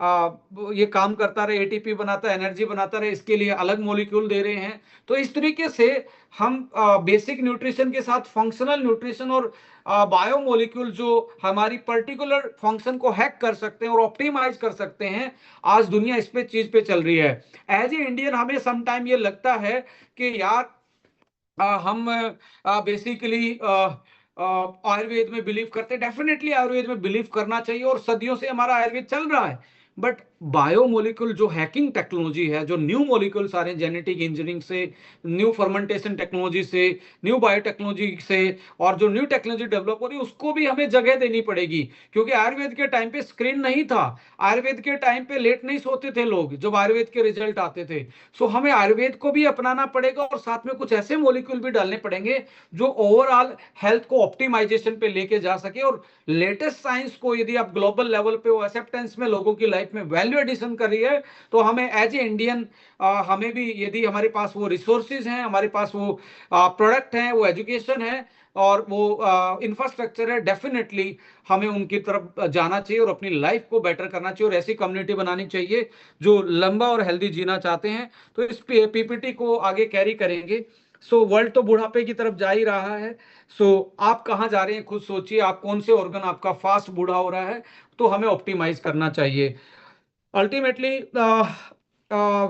ये काम करता रहे, एटीपी बनाता है, एनर्जी बनाता रहे, इसके लिए अलग मॉलिक्यूल दे रहे हैं। तो इस तरीके से हम बेसिक न्यूट्रिशन के साथ फंक्शनल न्यूट्रिशन और बायो मॉलिक्यूल जो हमारी पर्टिकुलर फंक्शन को हैक कर सकते हैं और ऑप्टिमाइज कर सकते हैं, आज दुनिया इस पे चीज पे चल रही है। एज ए इंडियन हमें समटाइम ये लगता है कि यार हम बेसिकली आयुर्वेद में बिलीव करते हैं। डेफिनेटली आयुर्वेद में बिलीव करना चाहिए और सदियों से हमारा आयुर्वेद चल रहा है। बट बायोमोलिक्यूल जो हैकिंग टेक्नोलॉजी है, जो न्यू मॉलिक्यूल्स आ रहे हैं जेनेटिक इंजीनियरिंग से, न्यू फर्मेंटेशन टेक्नोलॉजी से, न्यू बायोटेक्नोलॉजी से, और जो न्यू टेक्नोलॉजी डेवलप हो रही है उसको भी हमें जगह देनी पड़ेगी। क्योंकि आयुर्वेद के टाइम पे स्क्रीन नहीं था, आयुर्वेद के टाइम पे लेट नहीं सोते थे लोग जब आयुर्वेद के रिजल्ट आते थे। सो हमें आयुर्वेद को भी अपनाना पड़ेगा और साथ में कुछ ऐसे मॉलिक्यूल भी डालने पड़ेंगे जो ओवरऑल हेल्थ को ऑप्टिमाइजेशन पे लेके जा सके। और लेटेस्ट साइंस को यदि आप ग्लोबल लेवल पे वो एक्सेप्टेंस में लोगों की लाइफ में वैल्यू एडिशन कर रही है, तो हमें एज ए इंडियन हमें भी, यदि हमारे पास वो रिसोर्सेज हैं, हमारे पास वो प्रोडक्ट हैं, वो एजुकेशन है और वो इंफ्रास्ट्रक्चर है, डेफिनेटली हमें उनकी तरफ जाना चाहिए और अपनी लाइफ को बेटर करना चाहिए और ऐसी कम्युनिटी बनानी चाहिए जो लंबा और हेल्दी जीना चाहते हैं। तो इस पीपीटी को आगे कैरी करेंगे। सो वर्ल्ड तो बुढ़ापे की तरफ जा ही रहा है। सो आप कहाँ जा रहे हैं खुद सोचिए, आप कौन से ऑर्गन आपका फास्ट बूढ़ा हो रहा है, तो हमें ऑप्टिमाइज करना चाहिए। Ultimately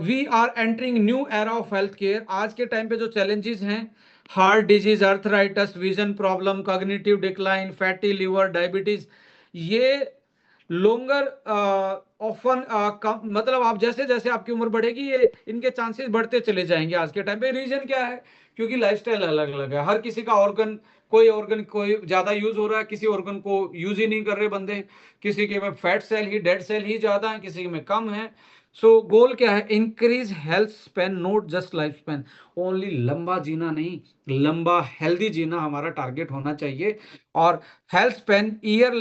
we are entering new era of health care. आज के टाइम पे जो चैलेंजेस हैं, heart disease, arthritis, vision problem, cognitive decline, fatty liver, diabetes, ये लोंगर ऑफन मतलब आप जैसे जैसे आपकी उम्र बढ़ेगी ये इनके चांसेस बढ़ते चले जाएंगे। आज के टाइम पे रीजन क्या है? क्योंकि लाइफस्टाइल अलग अलग है, हर किसी का ऑर्गन, कोई ऑर्गन कोई ज्यादा यूज हो रहा है, किसी ऑर्गन को यूज ही नहीं कर रहे बंदे, किसी के में फैट सेल ही, डेड सेल ही ज्यादा है, किसी में कम है। सो गोल क्या है? Increase health Spain, not just life span. Only लंबा जीना नहीं, लंबा हेल्दी जीना हमारा टारगेट होना चाहिए। और health Spain, year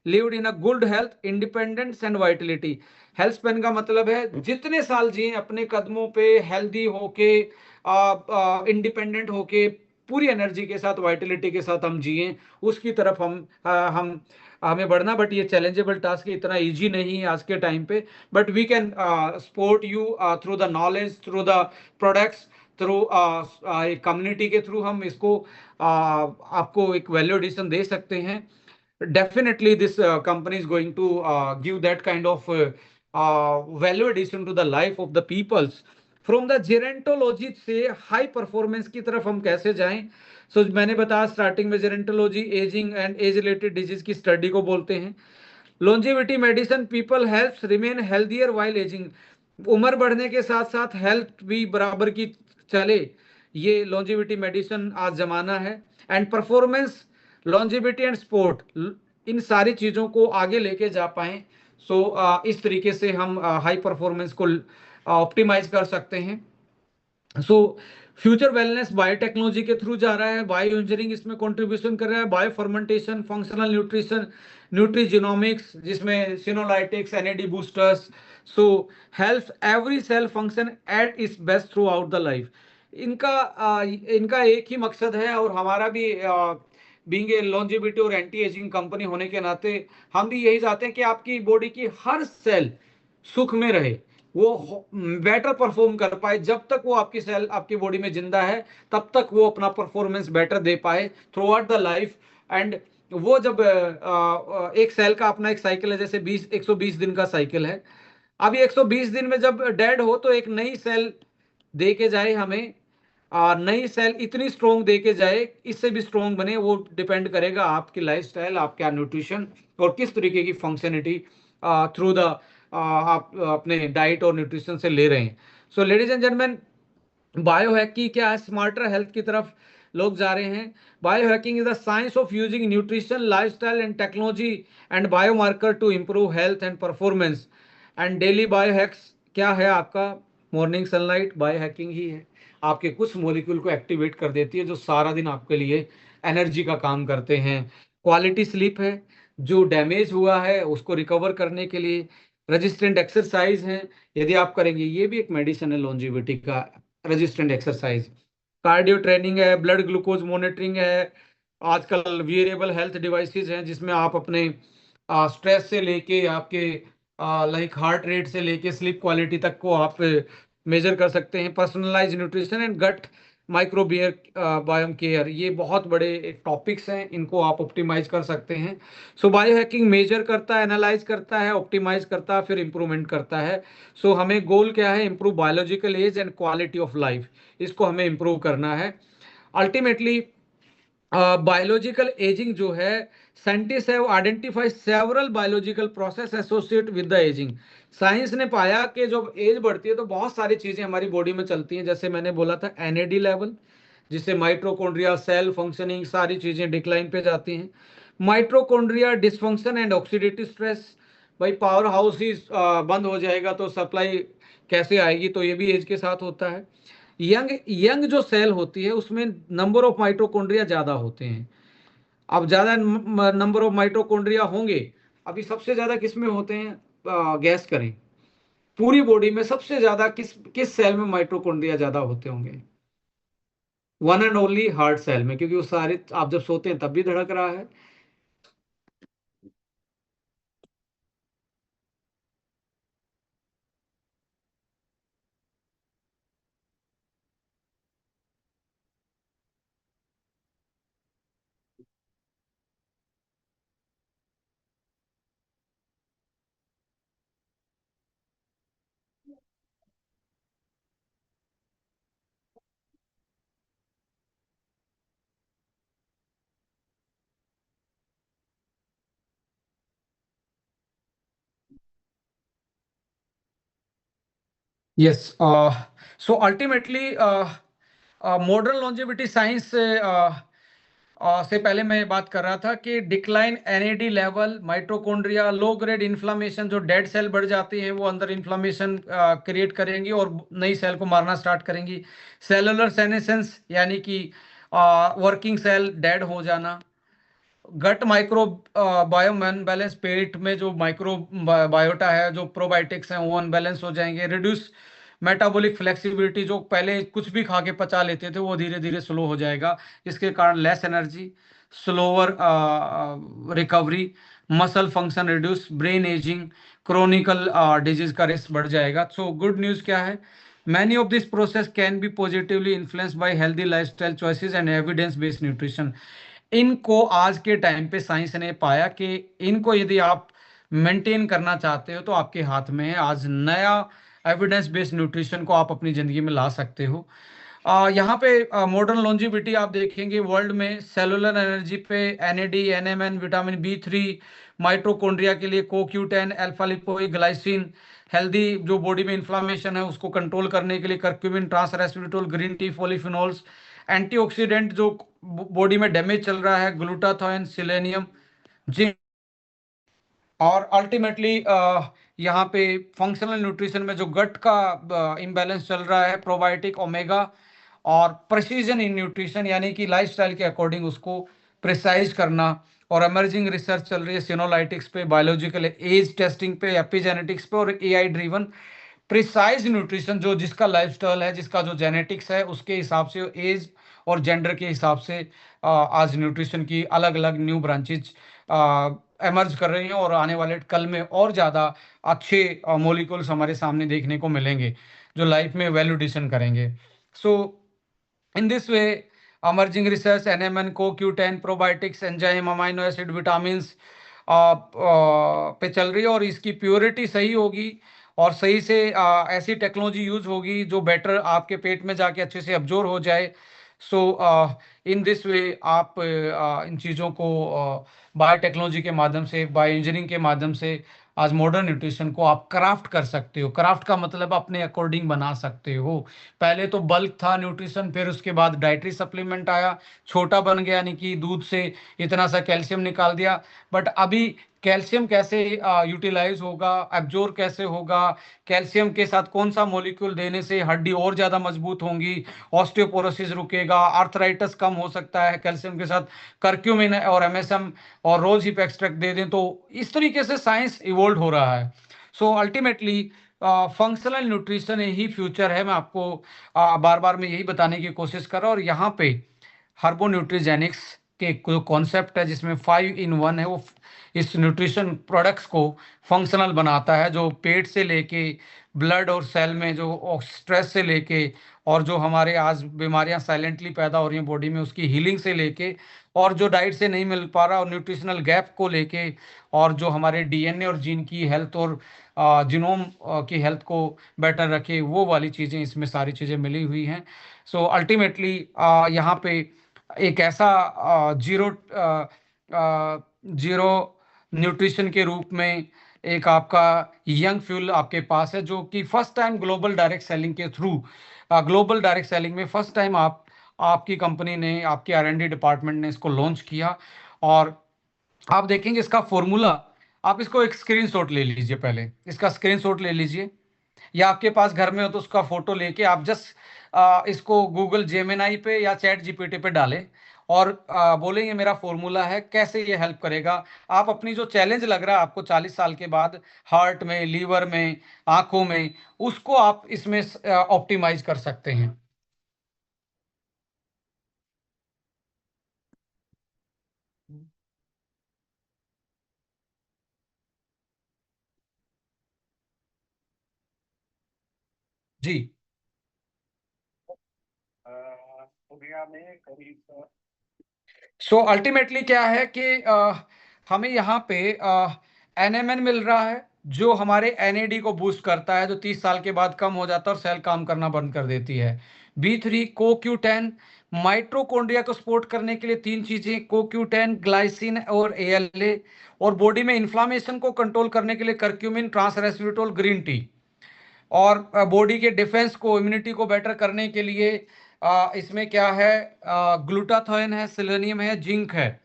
lived in a good health, independence and Vitality. Health Spain का मतलब है जितने साल जिए अपने कदमों पे, हेल्दी होके, इंडिपेंडेंट होके, पूरी एनर्जी के साथ, वाइटलिटी के साथ हम जिए, उसकी तरफ हम हमें बढ़ना। बट ये चैलेंजेबल टास्क है, इतना इजी नहीं है आज के टाइम पे। But we can support you through the knowledge, through the products, through एक कम्युनिटी के थ्रू हम इसको आपको एक वैल्यू एडिशन दे सकते हैं। Definitely this company is going to give that kind of value addition to the life of the peoples. From the gerontology से हाई परफॉर्मेंस की तरफ हम कैसे जाएं? मैंने बताया स्टार्टिंग में, gerontology ageing and age related disease की स्टडी को बोलते हैं। Longevity medicine, people helps remain healthier while ageing. उम्र बढ़ने के साथ साथ हेल्थ भी बराबर की चले, ये लॉन्जेविटी मेडिसिन आज जमाना है। And performance, longevity and sport, इन सारी चीजों को आगे लेके जा पाए। इस तरीके से हम हाई परफॉर्मेंस को ऑप्टिमाइज कर सकते हैं। सो फ्यूचर वेलनेस बायोटेक्नोलॉजी के थ्रू जा रहा है, बायो इंजीनियरिंग इसमें कंट्रीब्यूशन कर रहा है, bio fermentation, functional nutrition, nutrigenomics जिसमें senolytics, NAD boosters, so help every cell function at its best throughout the life. इनका एक ही मकसद है, और हमारा भी बीइंग ए लॉन्जेविटी और एंटी एजिंग कंपनी होने के नाते हम भी यही चाहते हैं कि आपकी बॉडी की हर सेल सुख में रहे, वो बेटर परफॉर्म कर पाए। जब तक वो आपकी सेल आपकी बॉडी में जिंदा है, तब तक वो अपना परफॉर्मेंस बेटर दे पाए through out the life. And वो जब एक सेल का अपना एक साइकिल है, जैसे 120 दिन का साइकिल है। अब ये 120 दिन में जब डेड हो तो एक नई सेल दे के जाए हमें, नई सेल इतनी स्ट्रोंग दे के जाए, इससे भी स्ट्रोंग बने, वो डिपेंड करेगा आपकी लाइफस्टाइल, आपका न्यूट्रिशन और किस तरीके की फंक्शनलिटी थ्रू द आप अपने डाइट और न्यूट्रिशन से ले रहे हैं। So ladies and gentleman, bio hacking क्या है? स्मार्टर हेल्थ की तरफ लोग जा रहे हैं। Bio hacking is the science of using nutrition, lifestyle and technology and biomarker to improve health and performance. And daily bio hacks क्या है? आपका मॉर्निंग सनलाइट बायो हैकिंग ही है। आपके कुछ मॉलिक्यूल को एक्टिवेट कर देती है जो सारा दिन आपके लिए एनर्जी का काम करते हैं। क्वालिटी स्लीप है, जो डैमेज हुआ है उसको रिकवर करने के लिए। रेजिस्टेंट एक्सरसाइज है, यदि आप करेंगे, ये भी एक मेडिसिन है लॉन्जिविटी का, रेजिस्टेंट एक्सरसाइज। कार्डियो ट्रेनिंग है, ब्लड ग्लूकोज मॉनिटरिंग है। आजकल वियरेबल हेल्थ डिवाइसेस हैं जिसमें आप अपने स्ट्रेस से लेके आपके लाइक हार्ट रेट से लेके स्लीप क्वालिटी तक को आप मेजर कर सकते हैं। Personalize nutrition and gut microbiome care, ये बहुत बड़े टॉपिक्स हैं, इनको आप ऑप्टिमाइज कर सकते हैं। सो बायो हैकिंग मेजर करता है, एनालाइज करता है, ऑप्टिमाइज करता है, फिर इंप्रूवमेंट करता है। सो हमें गोल क्या है? Improve biological age and quality of life, इसको हमें इंप्रूव करना है अल्टीमेटली। बायोलॉजिकल एजिंग जो है, scientist have identified several biological process associate with the ageing. Science ने पाया कि जब एज बढ़ती है तो बहुत सारी चीजें हमारी बॉडी में चलती हैं, जैसे मैंने बोला था एनएडी लेवल, जिससे माइट्रोकॉन्ड्रिया सेल फंक्शनिंग सारी चीजें डिक्लाइन पे जाती हैं। Mitochondria dysfunction and oxidative stress, भाई पावर हाउस ही बंद हो जाएगा तो सप्लाई कैसे आएगी, तो ये भी एज के साथ होता है। यंग यंग जो सेल होती है उसमें नंबर ऑफ माइटोकॉन्ड्रिया ज्यादा होते हैं। अब ज्यादा नंबर ऑफ माइटोकॉन्ड्रिया होंगे, अभी सबसे ज्यादा किस में होते हैं? गैस करें, पूरी बॉडी में सबसे ज्यादा किस किस सेल में माइटोकॉन्ड्रिया ज्यादा होते होंगे? One and only heart cell में, क्योंकि वो सारे आप जब सोते हैं तब भी धड़क रहा है। Yes, so ultimately modern longevity science से पहले मैं बात कर रहा था कि decline NAD level, mitochondria, low grade inflammation, जो डेड सेल बढ़ जाती हैं वो अंदर इन्फ्लामेशन क्रिएट करेंगी और नई सेल को मारना स्टार्ट करेंगी। सेलुलर सेनेसेंस यानी कि वर्किंग सेल डेड हो जाना। गट माइक्रो बायोम अनबैलेंस, पेट में जो माइक्रो बायोटा है, जो प्रोबायोटिक्स हैं वो अनबैलेंस हो जाएंगे। रिड्यूस मेटाबॉलिक फ्लेक्सिबिलिटी, जो पहले कुछ भी खा के पचा लेते थे वो धीरे धीरे स्लो हो जाएगा, इसके कारण less energy, slower recovery, muscle function reduce, brain ageing, chronicle disease का रिस्क बढ़ जाएगा। सो गुड न्यूज़ क्या है? Many of this process can be positively influenced by healthy lifestyle choices and evidence based nutrition. इनको आज के टाइम पे साइंस ने पाया कि इनको यदि आप मेंटेन करना चाहते हो तो आपके हाथ में है। आज नया एविडेंस बेस्ड न्यूट्रिशन को आप अपनी जिंदगी में ला सकते हो। यहाँ पे मॉडर्न लॉन्जिविटी आप देखेंगे वर्ल्ड में सेलुलर एनर्जी पे NAD, NMN, vitamin B 3, mitochondria के लिए CoQ10, alpha lipoic, glycine, healthy जो बॉडी में इन्फ्लामेशन है उसको कंट्रोल करने के लिए curcumin, trans resveratrol, green tea, polyphenols, antioxidant जो बॉडी में डैमेज चल रहा है, ग्लूटाथायोन, सिलेनियम, जिंक। और अल्टीमेटली यहाँ पे फंक्शनल न्यूट्रिशन में जो गट का इम्बैलेंस चल रहा है, प्रोबायोटिक, ओमेगा, और प्रिसीजन इन न्यूट्रिशन यानी कि लाइफस्टाइल के अकॉर्डिंग उसको प्रिसाइज करना। और इमर्जिंग रिसर्च चल रही है सिनोलाइटिक्स पे, बायोलॉजिकल एज टेस्टिंग पे, एपिजेनेटिक्स पे, और एआई ड्रिवन प्रिसाइज न्यूट्रिशन, जो जिसका लाइफस्टाइल है, जिसका जो जेनेटिक्स है, उसके हिसाब से, एज और जेंडर के हिसाब से आज न्यूट्रिशन की अलग अलग न्यू ब्रांचेज एमर्ज कर रही हैं, और आने वाले कल में और ज़्यादा अच्छे मॉलिक्यूल्स हमारे सामने देखने को मिलेंगे जो लाइफ में वैल्यू एडिशन करेंगे। So in this way emerging research NMN CoQ10 probiotics enzyme amino acid vitamin पे चल रही है, और इसकी प्योरिटी सही होगी और सही से ऐसी टेक्नोलॉजी यूज होगी जो बेटर आपके पेट में जाके अच्छे से अब्जॉर्ब हो जाए। सो इन दिस वे आप इन चीज़ों को बायोटेक्नोलॉजी के माध्यम से, बायो इंजीनियरिंग के माध्यम से आज मॉडर्न न्यूट्रिशन को आप क्राफ्ट कर सकते हो। क्राफ्ट का मतलब अपने अकॉर्डिंग बना सकते हो। पहले तो बल्क था न्यूट्रिशन, फिर उसके बाद डाइटरी सप्लीमेंट आया, छोटा बन गया, यानी कि दूध से इतना सा कैल्शियम निकाल दिया। बट अभी कैल्शियम कैसे यूटिलाइज होगा, एब्जॉर्ब कैसे होगा, कैल्शियम के साथ कौन सा मॉलिक्यूल देने से हड्डी और ज़्यादा मजबूत होंगी, ऑस्टियोपोरोसिस रुकेगा, आर्थराइटिस कम हो सकता है कैल्शियम के साथ, कर्क्यूमिन और एमएसएम और रोज हिप एक्सट्रैक्ट दे दें, तो इस तरीके से साइंस इवोल्व हो रहा है। सो अल्टीमेटली फंक्शनल न्यूट्रिशन ही फ्यूचर है। मैं आपको बार बार मैं यही बताने की कोशिश कर रहा हूँ। और यहाँ पे हार्बोन्यूट्रिजेनिक्स के जो कॉन्सेप्ट है, जिसमें 5 in 1 है, वो इस न्यूट्रिशन प्रोडक्ट्स को फंक्शनल बनाता है, जो पेट से लेके ब्लड और सेल में जो स्ट्रेस से लेके, और जो हमारे आज बीमारियां साइलेंटली पैदा हो रही हैं बॉडी में, उसकी हीलिंग से लेके, और जो डाइट से नहीं मिल पा रहा और न्यूट्रिशनल गैप को लेके, और जो हमारे डीएनए और जीन की हेल्थ और जिनोम की हेल्थ को बेटर रखे, वो वाली चीज़ें इसमें सारी चीज़ें मिली हुई हैं। सो अल्टीमेटली यहाँ पे एक ऐसा जीरो जीरो न्यूट्रिशन के रूप में एक आपका यंग फ्यूल आपके पास है, जो कि first time global direct selling के थ्रू, ग्लोबल डायरेक्ट सेलिंग में फर्स्ट टाइम आपकी कंपनी ने, आपके आर एंड डी डिपार्टमेंट ने इसको लॉन्च किया। और आप देखेंगे इसका फॉर्मूला, आप इसको एक स्क्रीनशॉट ले लीजिए, पहले इसका स्क्रीनशॉट ले लीजिए, या आपके पास घर में हो तो उसका फोटो लेके आप जस्ट इसको गूगल जेमिनाई पे या चैट जीपीटी पे डालें, और बोलेंगे मेरा फॉर्मूला है, कैसे ये हेल्प करेगा। आप अपनी जो चैलेंज लग रहा है आपको 40 साल के बाद, हार्ट में, लीवर में, आंखों में, उसको आप इसमें ऑप्टिमाइज कर सकते हैं। जी। सो अल्टीमेटली क्या है कि हमें यहाँ पे एनएमएन मिल रहा है, जो हमारे एनएडी को बूस्ट करता है, जो 30 साल के बाद कम हो जाता है और सेल काम करना बंद कर देती है। B3 CoQ10 माइट्रोकॉन्ड्रिया को सपोर्ट करने के लिए, तीन चीजें, CoQ10, ग्लाइसिन और ALA, और बॉडी में इन्फ्लामेशन को कंट्रोल करने के लिए करक्यूमिन, ट्रांसरेस्वेटोल, ग्रीन टी, और बॉडी के डिफेंस को, इम्यूनिटी को बेटर करने के लिए इसमें क्या है, ग्लूटाथायोन है, सेलेनियम है, जिंक है।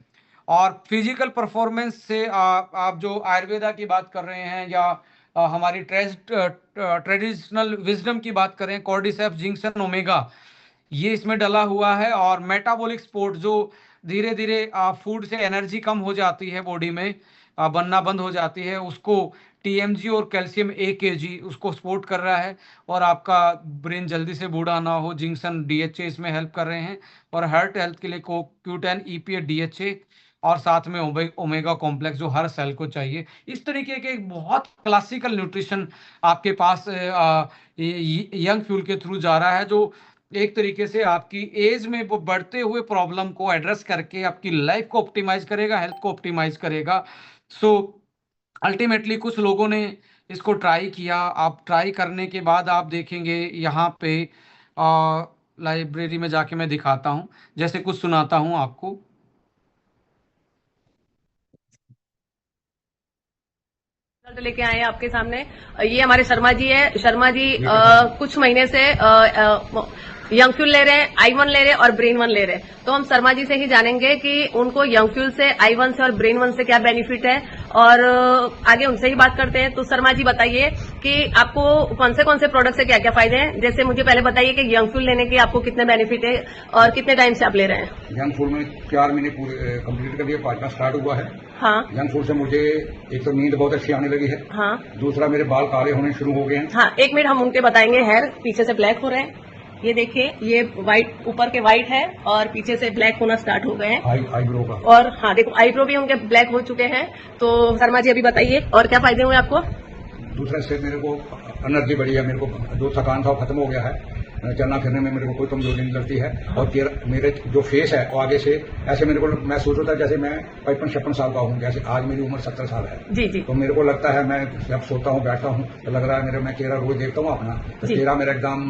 और फिजिकल परफॉर्मेंस से आप जो आयुर्वेदा की बात कर रहे हैं, या हमारी ट्रेडिशनल विजडम की बात करें, कॉर्डिसेप्स, जिंक्सन, ओमेगा, ये इसमें डला हुआ है। और मेटाबॉलिक सपोर्ट, जो धीरे धीरे फूड से एनर्जी कम हो जाती है बॉडी में, बनना बंद हो जाती है, उसको टीएमजी और कैल्शियम AKG उसको सपोर्ट कर रहा है। और आपका ब्रेन जल्दी से बूढ़ा ना हो, जिंक्सन, DHA इसमें हेल्प कर रहे हैं। और हार्ट हेल्थ के लिए CoQ10, EPA, DHA, और साथ में ओमेगा कॉम्प्लेक्स, जो हर सेल को चाहिए। इस तरीके के एक बहुत क्लासिकल न्यूट्रिशन आपके पास यंग फ्यूल के थ्रू जा रहा है, जो एक तरीके से आपकी एज में वो बढ़ते हुए प्रॉब्लम को एड्रेस करके आपकी लाइफ को ऑप्टिमाइज करेगा, हेल्थ को ऑप्टिमाइज करेगा। सो अल्टीमेटली कुछ लोगों ने इसको ट्राई किया। आप ट्राई करने के बाद आप देखेंगे यहाँ पे लाइब्रेरी में जाके मैं दिखाता हूँ, जैसे कुछ सुनाता हूँ आपको। लेके आए हैं आपके सामने। ये हमारे शर्मा जी है। शर्मा जी कुछ महीने से यंग फ्यूल ले रहे हैं, I1 ले रहे हैं और ब्रेन 1 ले रहे हैं। तो हम शर्मा जी से ही जानेंगे कि उनको यंग फ्यूल से, I1 से और ब्रेन 1 से क्या बेनिफिट है, और आगे उनसे ही बात करते हैं। तो शर्मा जी बताइए कि आपको कौन से प्रोडक्ट से क्या क्या फायदे हैं। जैसे मुझे पहले बताइए कि यंग फ्यूल लेने के आपको कितने बेनिफिट है और कितने टाइम से आप ले रहे हैं। यंग फूड में 4 महीने पूरे कंप्लीट कर दिए, 5वां स्टार्ट हुआ है। हाँ यंग फूड से मुझे एक तो नींद बहुत अच्छी आने लगी है। हाँ दूसरा मेरे बाल काले होने शुरू हो गए हैं। हाँ, 1 मिनट हम उनके बताएंगे। हेयर पीछे से ब्लैक हो रहे हैं, ये देखिए, ये व्हाइट ऊपर के व्हाइट है और पीछे से ब्लैक होना स्टार्ट हो गए हैं। आईब्रो का, और हाँ देखो, आईब्रो भी उनके ब्लैक हो चुके हैं। तो शर्मा जी अभी बताइए और क्या फायदे हुए आपको। दूसरा इससे मेरे को एनर्जी बढ़ी है, मेरे को जो थकान था वो खत्म हो गया है। चलना फिरने में मेरे को कोई कमजोरी नहीं लगती है। और मेरे जो फेस है वो आगे से ऐसे मेरे को महसूस होता है जैसे मैं 55-56 साल का हूँ। जैसे आज मेरी उम्र 70 साल है जी जी। तो मेरे को लगता है, मैं जब सोता हूँ बैठता हूँ तो लग रहा है मेरे, मैं चेहरा रोज देखता हूँ अपना, तो चेहरा मेरा एकदम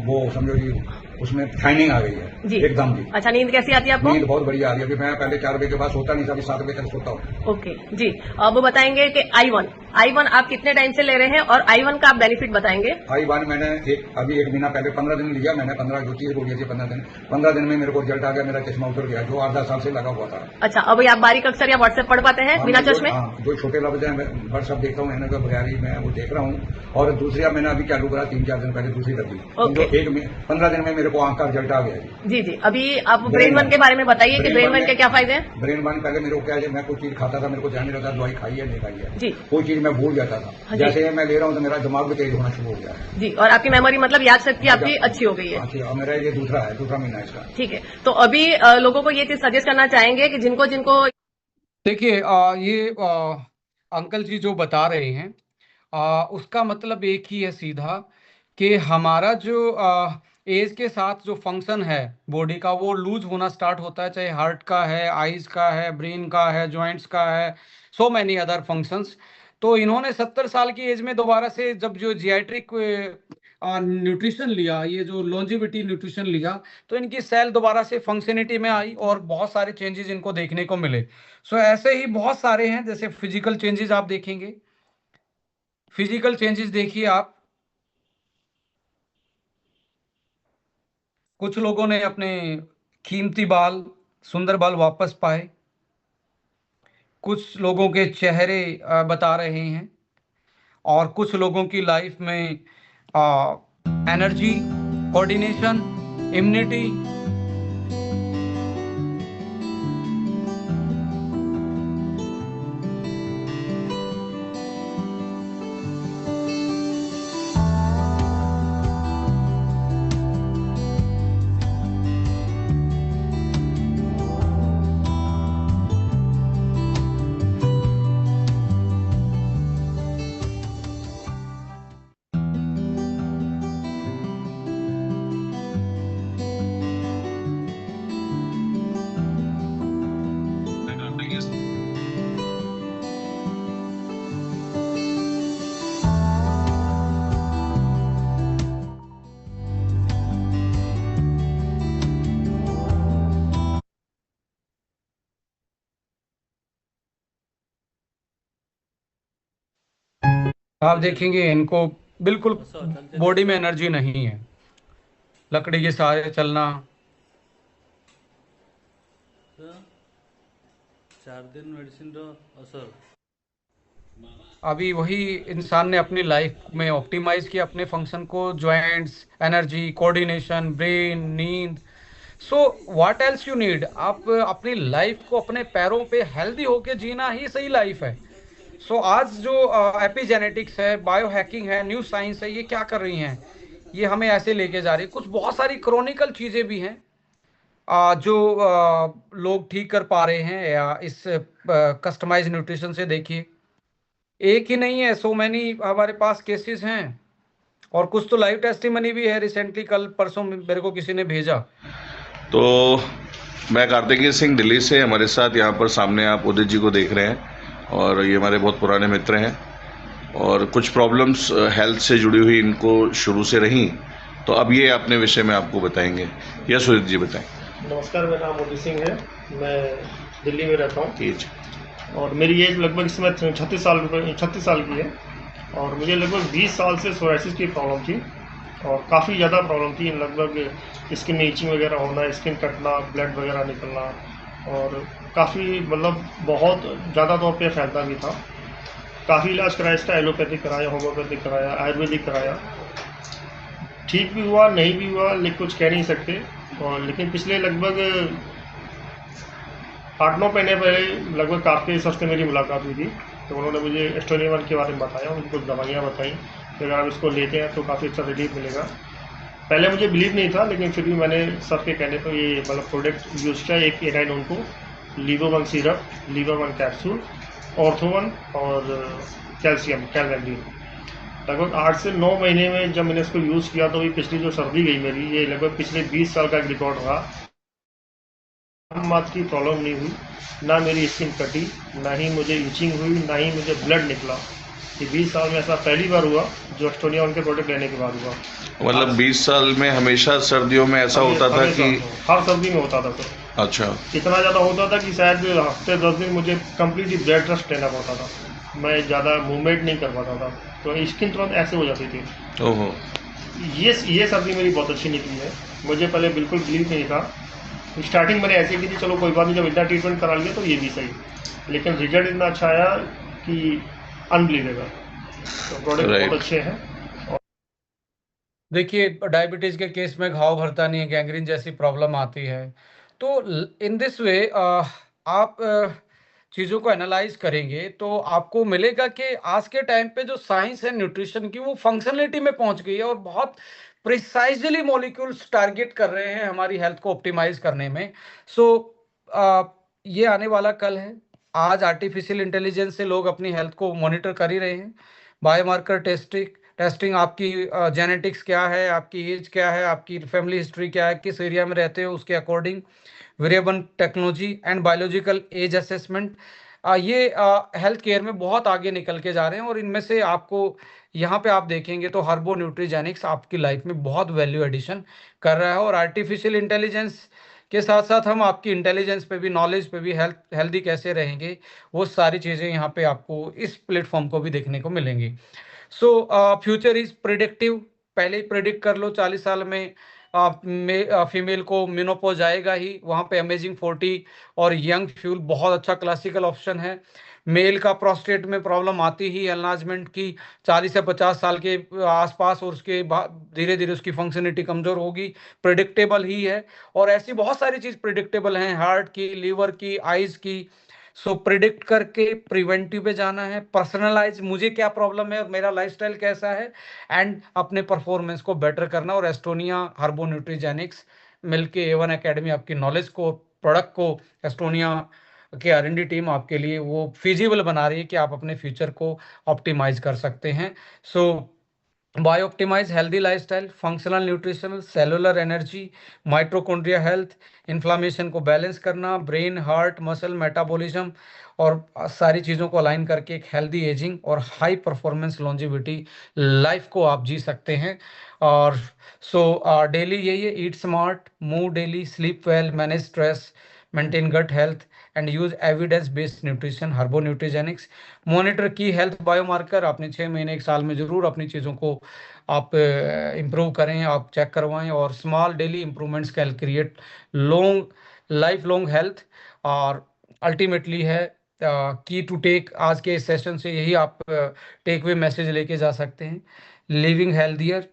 वो समझो जी उसमें शाइनिंग आ गई है जी एकदम जी। अच्छा, नींद कैसी आती है आपको। नींद बहुत बढ़िया आ रही है। अभी मैं पहले 4 बजे के बाद सोता नहीं था, अभी 7 बजे तक सोता हूँ। ओके जी। अब वो बताएंगे कि I1 आप कितने टाइम से ले रहे हैं और I1 का आप बेनिफिट बताएंगे। I1 मैंने अभी 1 महीना पहले 15 दिन लिया मैंने। 15 जो 30 गोलियां थी 15 दिन में मेरे को रिजल्ट आ गया। मेरा चश्मा उतर गया जो 8-10 साल से लगा हुआ था। अच्छा, अब आप बारीक अक्षर या व्हाट्सएप पढ़ पाते हैं बिना चश्मे। जो छोटे लफ्ज हैं व्हाट्सएप देखता हूँ, मैंने बगैर मैं वो देख रहा हूँ। और दूसरी मैंने अभी चालू करा 3-4 दिन पहले, दूसरी लगी। तो 15 दिन में मेरे को आंख का रिजल्ट आ गया जी जी। अभी आप ब्रेन 1 के बारे में बताइए कि ब्रेन 1 के क्या फायदे हैं। ब्रेन 1 पहले मेरे को क्या है, मैं कोई चीज खाता था मेरे को ध्यान नहीं रहता दवाई खाई है नहीं खाई है जी, कोई चीज मैं भूल जाता था। जैसे मैं ले रहा हूँ तो मेरा दिमाग भी तेज होना शुरू हो गया है जी। और आपकी मेमोरी मतलब याद शक्ति आपकी अच्छी हो गई है। अच्छी। और मेरा ये दूसरा महीना है इसका। ठीक है, तो अभी लोगों को ये चीज सजेस्ट करना चाहेंगे कि जिनको जिनको देखिए, ये अंकल जी जो बता रहे हैं, उसका मतलब एक ही है सीधा, कि हमारा जो एज के साथ जो फंक्शन है बॉडी का वो लूज होना स्टार्ट होता है, चाहे हार्ट का है, आइज का है, ब्रेन का है, जॉइंट्स का है, सो मैनी अदर फंक्शंस। तो इन्होंने 70 साल की एज में दोबारा से जब जो जियाट्रिक न्यूट्रिशन लिया, ये जो लॉन्जिविटी न्यूट्रिशन लिया, तो इनकी सेल दोबारा से फंक्शनिटी में आई और बहुत सारे चेंजेस इनको देखने को मिले। सो ऐसे ही बहुत सारे हैं। जैसे फिजिकल चेंजेस आप देखेंगे, फिजिकल चेंजेस देखिए आप, कुछ लोगों ने अपने कीमती बाल, सुंदर बाल वापस पाए, कुछ लोगों के चेहरे बता रहे हैं, और कुछ लोगों की लाइफ में एनर्जी, कोऑर्डिनेशन, इम्यूनिटी। आप देखेंगे इनको बिल्कुल बॉडी में एनर्जी नहीं है, लकड़ी के सहारे चलना। 4 दिन मेडिसिन असर। अभी वही इंसान ने अपनी लाइफ में ऑप्टिमाइज किया अपने फंक्शन को, जॉइंट्स, एनर्जी, कोऑर्डिनेशन, ब्रेन, नींद। So what else you need. आप अपनी लाइफ को अपने पैरों पे हेल्दी होके जीना ही सही लाइफ है। सो आज जो एपिजेनेटिक्स है, बायो हैकिंग है, न्यू साइंस है, ये क्या कर रही हैं, ये हमें ऐसे लेके जा रही है। कुछ बहुत सारी क्रॉनिकल चीज़ें भी हैं जो लोग ठीक कर पा रहे हैं या इस कस्टमाइज न्यूट्रिशन से। देखिए, एक ही नहीं है, सो मैनी हमारे पास केसेस हैं, और कुछ तो लाइव टेस्टिमनी भी है। रिसेंटली कल परसों मेरे को किसी ने भेजा। तो मैं कार्तिकेय सिंह दिल्ली से, हमारे साथ यहाँ पर सामने आप उदित जी को देख रहे हैं, और ये हमारे बहुत पुराने मित्र हैं, और कुछ प्रॉब्लम्स हेल्थ से जुड़ी हुई इनको शुरू से रहीं, तो अब ये अपने विषय में आपको बताएंगे। यस उदित जी बताएं। नमस्कार, मेरा नाम उदित सिंह है, मैं दिल्ली में रहता हूँ। जी। और मेरी एज लगभग इस समय 36 साल की है। और मुझे लगभग 20 साल से सोराइसिस की प्रॉब्लम थी और काफ़ी ज़्यादा प्रॉब्लम थी। लगभग स्किन में इचिंग वगैरह होना, स्किन कटना, ब्लड वगैरह निकलना, और काफ़ी मतलब बहुत ज़्यादा तौर पे फैलता भी था। काफ़ी इलाज कराया इसका, एलोपैथिक कराया, होम्योपैथिक कराया, आयुर्वेदिक कराया, ठीक भी हुआ नहीं भी हुआ, लेकिन कुछ कह नहीं सकते। और लेकिन पिछले लगभग 8-9 महीने पहले लगभग आपके सर से मेरी मुलाकात हुई थी, तो उन्होंने मुझे एस्टोनिया 1 के बारे में बताया, उनको कुछ दवाइयाँ बताई कि अगर आप इसको लेते हैं तो काफ़ी अच्छा रिलीफ मिलेगा। पहले मुझे बिलीव नहीं था, लेकिन फिर भी मैंने सर के कहने पर ये मतलब प्रोडक्ट यूज़ किया। एक एनाइन उनको liver 1 syrup, liver 1 capsule, ortho 1 और कैल्शियम कैलवेंडिन। लगभग 8 से 9 महीने में जब मैंने इसको यूज़ किया तो ये पिछली जो सर्दी गई मेरी, ये लगभग पिछले 20 साल का एक रिकॉर्ड रहा। मात की प्रॉब्लम नहीं हुई, ना मेरी स्किन कटी, ना ही मुझे इचिंग हुई, ना ही मुझे ब्लड निकला। ये 20 साल में ऐसा पहली बार हुआ जो एस्टोनिया उनके प्रोडक्ट लेने के बाद हुआ। मतलब 20 साल में हमेशा सर्दियों में ऐसा होता था कि हर सर्दी में होता था सर। अच्छा, इतना ज़्यादा होता था कि शायद हफ्ते 10 दिन मुझे कम्प्लीटली बेड रेस्ट लेना पड़ता था, मैं ज़्यादा मूवमेंट नहीं कर पाता था, तो स्किन तुरंत ऐसे हो जाती थी। ओहो, ये सर्दी मेरी बहुत अच्छी निकली है। मुझे पहले बिल्कुल बिलीव नहीं था। स्टार्टिंग मैंने ऐसे की थी, चलो कोई बात नहीं, जब इतना ट्रीटमेंट करा लिया तो ये भी सही, लेकिन रिजल्ट इतना अच्छा आया कि अनबिलीवेबल। तो प्रोडक्ट Right. बहुत अच्छे हैं। देखिए, डायबिटीज के केस में घाव भरता नहीं है, गैंग्रीन जैसी प्रॉब्लम आती है। तो इन दिस वे आप चीज़ों को एनालाइज करेंगे तो आपको मिलेगा कि आज के टाइम पे जो साइंस है न्यूट्रिशन की, वो फंक्शनलिटी में पहुंच गई है और बहुत प्रिसाइजली मॉलिक्यूल्स टारगेट कर रहे हैं हमारी हेल्थ को ऑप्टिमाइज करने में। सो ये आने वाला कल है। आज आर्टिफिशियल इंटेलिजेंस से लोग अपनी हेल्थ को मॉनिटर कर ही रहे हैं। बायोमार्कर टेस्टिंग आपकी जेनेटिक्स क्या है, आपकी एज क्या है, आपकी फैमिली हिस्ट्री क्या है, किस एरिया में रहते हो, उसके according variable technology and biological age assessment, ये हेल्थ केयर में बहुत आगे निकल के जा रहे हैं। और इनमें से आपको यहाँ पे आप देखेंगे तो हर्बो न्यूट्रीजेनिक्स आपकी लाइफ में बहुत वैल्यू एडिशन कर रहा है। और आर्टिफिशियल इंटेलिजेंस के साथ साथ हम आपकी इंटेलिजेंस पे भी, नॉलेज पे भी, हेल्दी कैसे रहेंगे, वो सारी चीज़ें यहाँ पे आपको इस प्लेटफॉर्म को भी देखने को मिलेंगी। So future is predictive. पहले ही प्रिडिक्ट कर लो 40 साल में फीमेल को मेनोपॉज आएगा ही। वहाँ पे अमेजिंग 40 और यंग फ्यूल बहुत अच्छा क्लासिकल ऑप्शन है। मेल का प्रोस्टेट में प्रॉब्लम आती ही एनलार्जमेंट की 40 से 50 साल के आसपास, और उसके बाद धीरे धीरे उसकी फंक्शनलिटी कमज़ोर होगी, प्रिडिक्टेबल ही है। और ऐसी बहुत सारी चीज़ प्रिडिक्टेबल हैं, हार्ट की, लीवर की, आइज़ की। सो प्रिडिक्ट करके प्रिवेंटिव पे जाना है, पर्सनलाइज मुझे क्या प्रॉब्लम है और मेरा लाइफस्टाइल कैसा है, एंड अपने परफॉर्मेंस को बेटर करना। और एस्टोनिया हर्बो न्यूट्रीजेनिक्स मिलके A1 एकेडमी आपकी नॉलेज को, प्रोडक्ट को, एस्टोनिया के R&D टीम आपके लिए वो फिजिबल बना रही है कि आप अपने फ्यूचर को ऑप्टिमाइज कर सकते हैं। So bio optimize healthy lifestyle, functional nutritional, cellular energy, mitochondria health, inflammation को बैलेंस करना, ब्रेन, हार्ट, मसल, मेटाबॉलिज्म, और सारी चीज़ों को अलाइन करके एक हेल्दी एजिंग और हाई परफॉर्मेंस लॉन्जिविटी लाइफ को आप जी सकते हैं। और सो डेली यही है, eat smart, move daily, sleep well, manage stress, maintain gut health and use evidence based nutrition, herbo nutrigenics. Monitor की हेल्थ बायोमार्कर, आपने 6 महीने 1 साल में जरूर अपनी चीज़ों को आप इम्प्रूव करें, आप चेक करवाएं। और small daily improvements can create long life long health. और अल्टीमेटली है की टू टेक, आज के इस सेशन से यही आप टेक वे मैसेज लेके जा सकते हैं। Living healthier,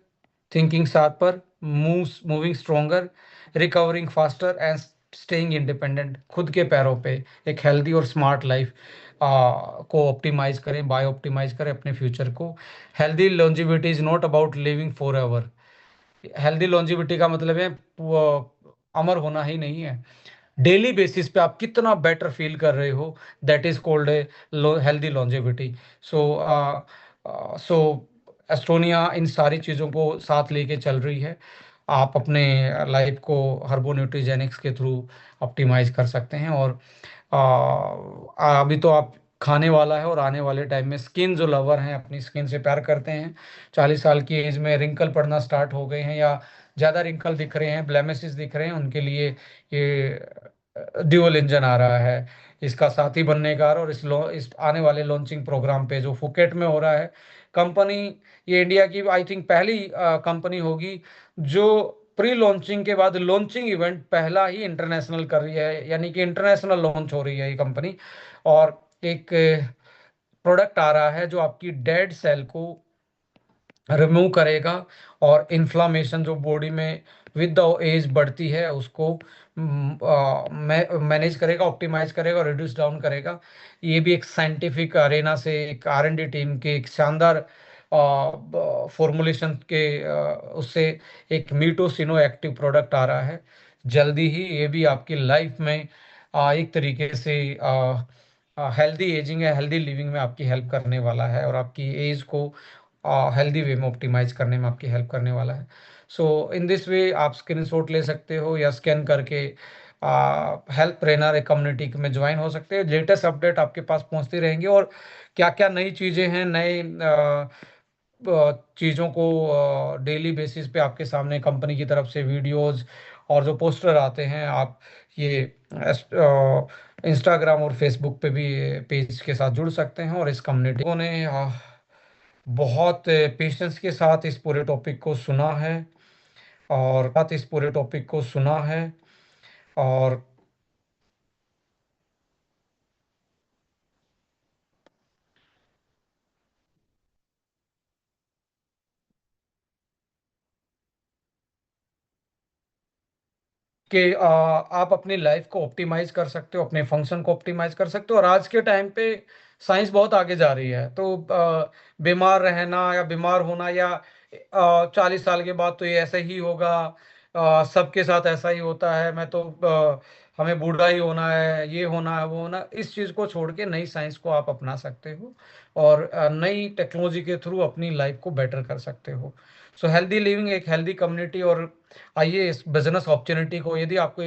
thinking sharper, moving stronger, recovering faster and staying independent. खुद के पैरों पे एक हेल्दी और स्मार्ट लाइफ को ऑप्टिमाइज करें, बायो ऑप्टिमाइज करें अपने फ्यूचर को। Healthy longevity is not about living for ever. Healthy longevity का मतलब है वो अमर होना ही नहीं है, डेली बेसिस पे आप कितना बेटर फील कर रहे हो, that is called a healthy longevity. So so एस्टोनिया इन सारी चीज़ों को साथ लेके चल रही है। आप अपने लाइफ को हर्बो न्यूट्रीजेनिक्स के थ्रू ऑप्टिमाइज कर सकते हैं। और अभी तो आप खाने वाला है, और आने वाले टाइम में स्किन जो लवर हैं, अपनी स्किन से प्यार करते हैं, 40 साल की एज में रिंकल पड़ना स्टार्ट हो गए हैं या ज़्यादा रिंकल दिख रहे हैं, ब्लेमिशेस दिख रहे हैं, उनके लिए ये ड्यूल इंजन आ रहा है इसका साथी बनने का, और इस आने वाले लॉन्चिंग प्रोग्राम पे जो फुकेट में हो रहा है, कंपनी ये इंडिया की आई थिंक पहली कंपनी होगी जो प्री लॉन्चिंग के बाद लॉन्चिंग इवेंट पहला ही इंटरनेशनल कर रही है, यानी कि इंटरनेशनल लॉन्च हो रही है ये कंपनी। और एक प्रोडक्ट आ रहा है जो आपकी डेड सेल को रिमूव करेगा, और इन्फ्लामेशन जो बॉडी में विद द एज बढ़ती है उसको मैनेज करेगा, ऑप्टिमाइज करेगा और रिड्यूस डाउन करेगा। ये भी एक साइंटिफिक अरेना से एक R&D टीम के एक शानदार फॉर्मुलेशन के उससे एक मीटोसिनो एक्टिव प्रोडक्ट आ रहा है। जल्दी ही ये भी आपकी लाइफ में एक तरीके से हेल्दी एजिंग है, हेल्दी लिविंग में आपकी हेल्प करने वाला है, और आपकी एज को हेल्दी वे में ऑप्टिमाइज करने में आपकी हेल्प करने वाला है। सो इन दिस वे आप स्क्रीनशॉट ले सकते हो या स्कैन करके हेल्प ट्रेनर एक कम्युनिटी में ज्वाइन हो सकते हैं। लेटेस्ट अपडेट आपके पास पहुंचती रहेंगी, और क्या क्या नई चीज़ें हैं, नए चीज़ों को डेली बेसिस पे आपके सामने कंपनी की तरफ से वीडियोस और जो पोस्टर आते हैं, आप ये इंस्टाग्राम और फेसबुक पे भी पेज के साथ जुड़ सकते हैं। और इस कम्युनिटी ने बहुत पेशेंस के साथ इस पूरे टॉपिक को सुना है, और इस पूरे टॉपिक को सुना है, और कि आप अपनी लाइफ को ऑप्टिमाइज कर सकते हो, अपने फंक्शन को ऑप्टिमाइज कर सकते हो। और आज के टाइम पे साइंस बहुत आगे जा रही है, तो बीमार रहना या बीमार होना या 40 साल के बाद तो ये ऐसा ही होगा, सबके साथ ऐसा ही होता है, मैं तो हमें बूढ़ा ही होना है, ये होना है, वो होना, इस चीज़ को छोड़ के नई साइंस को आप अपना सकते हो, और नई टेक्नोलॉजी के थ्रू अपनी लाइफ को बेटर कर सकते हो। सो हेल्दी लिविंग एक हेल्दी कम्युनिटी। और आइए इस बिजनेस अपॉर्चुनिटी को, यदि आपको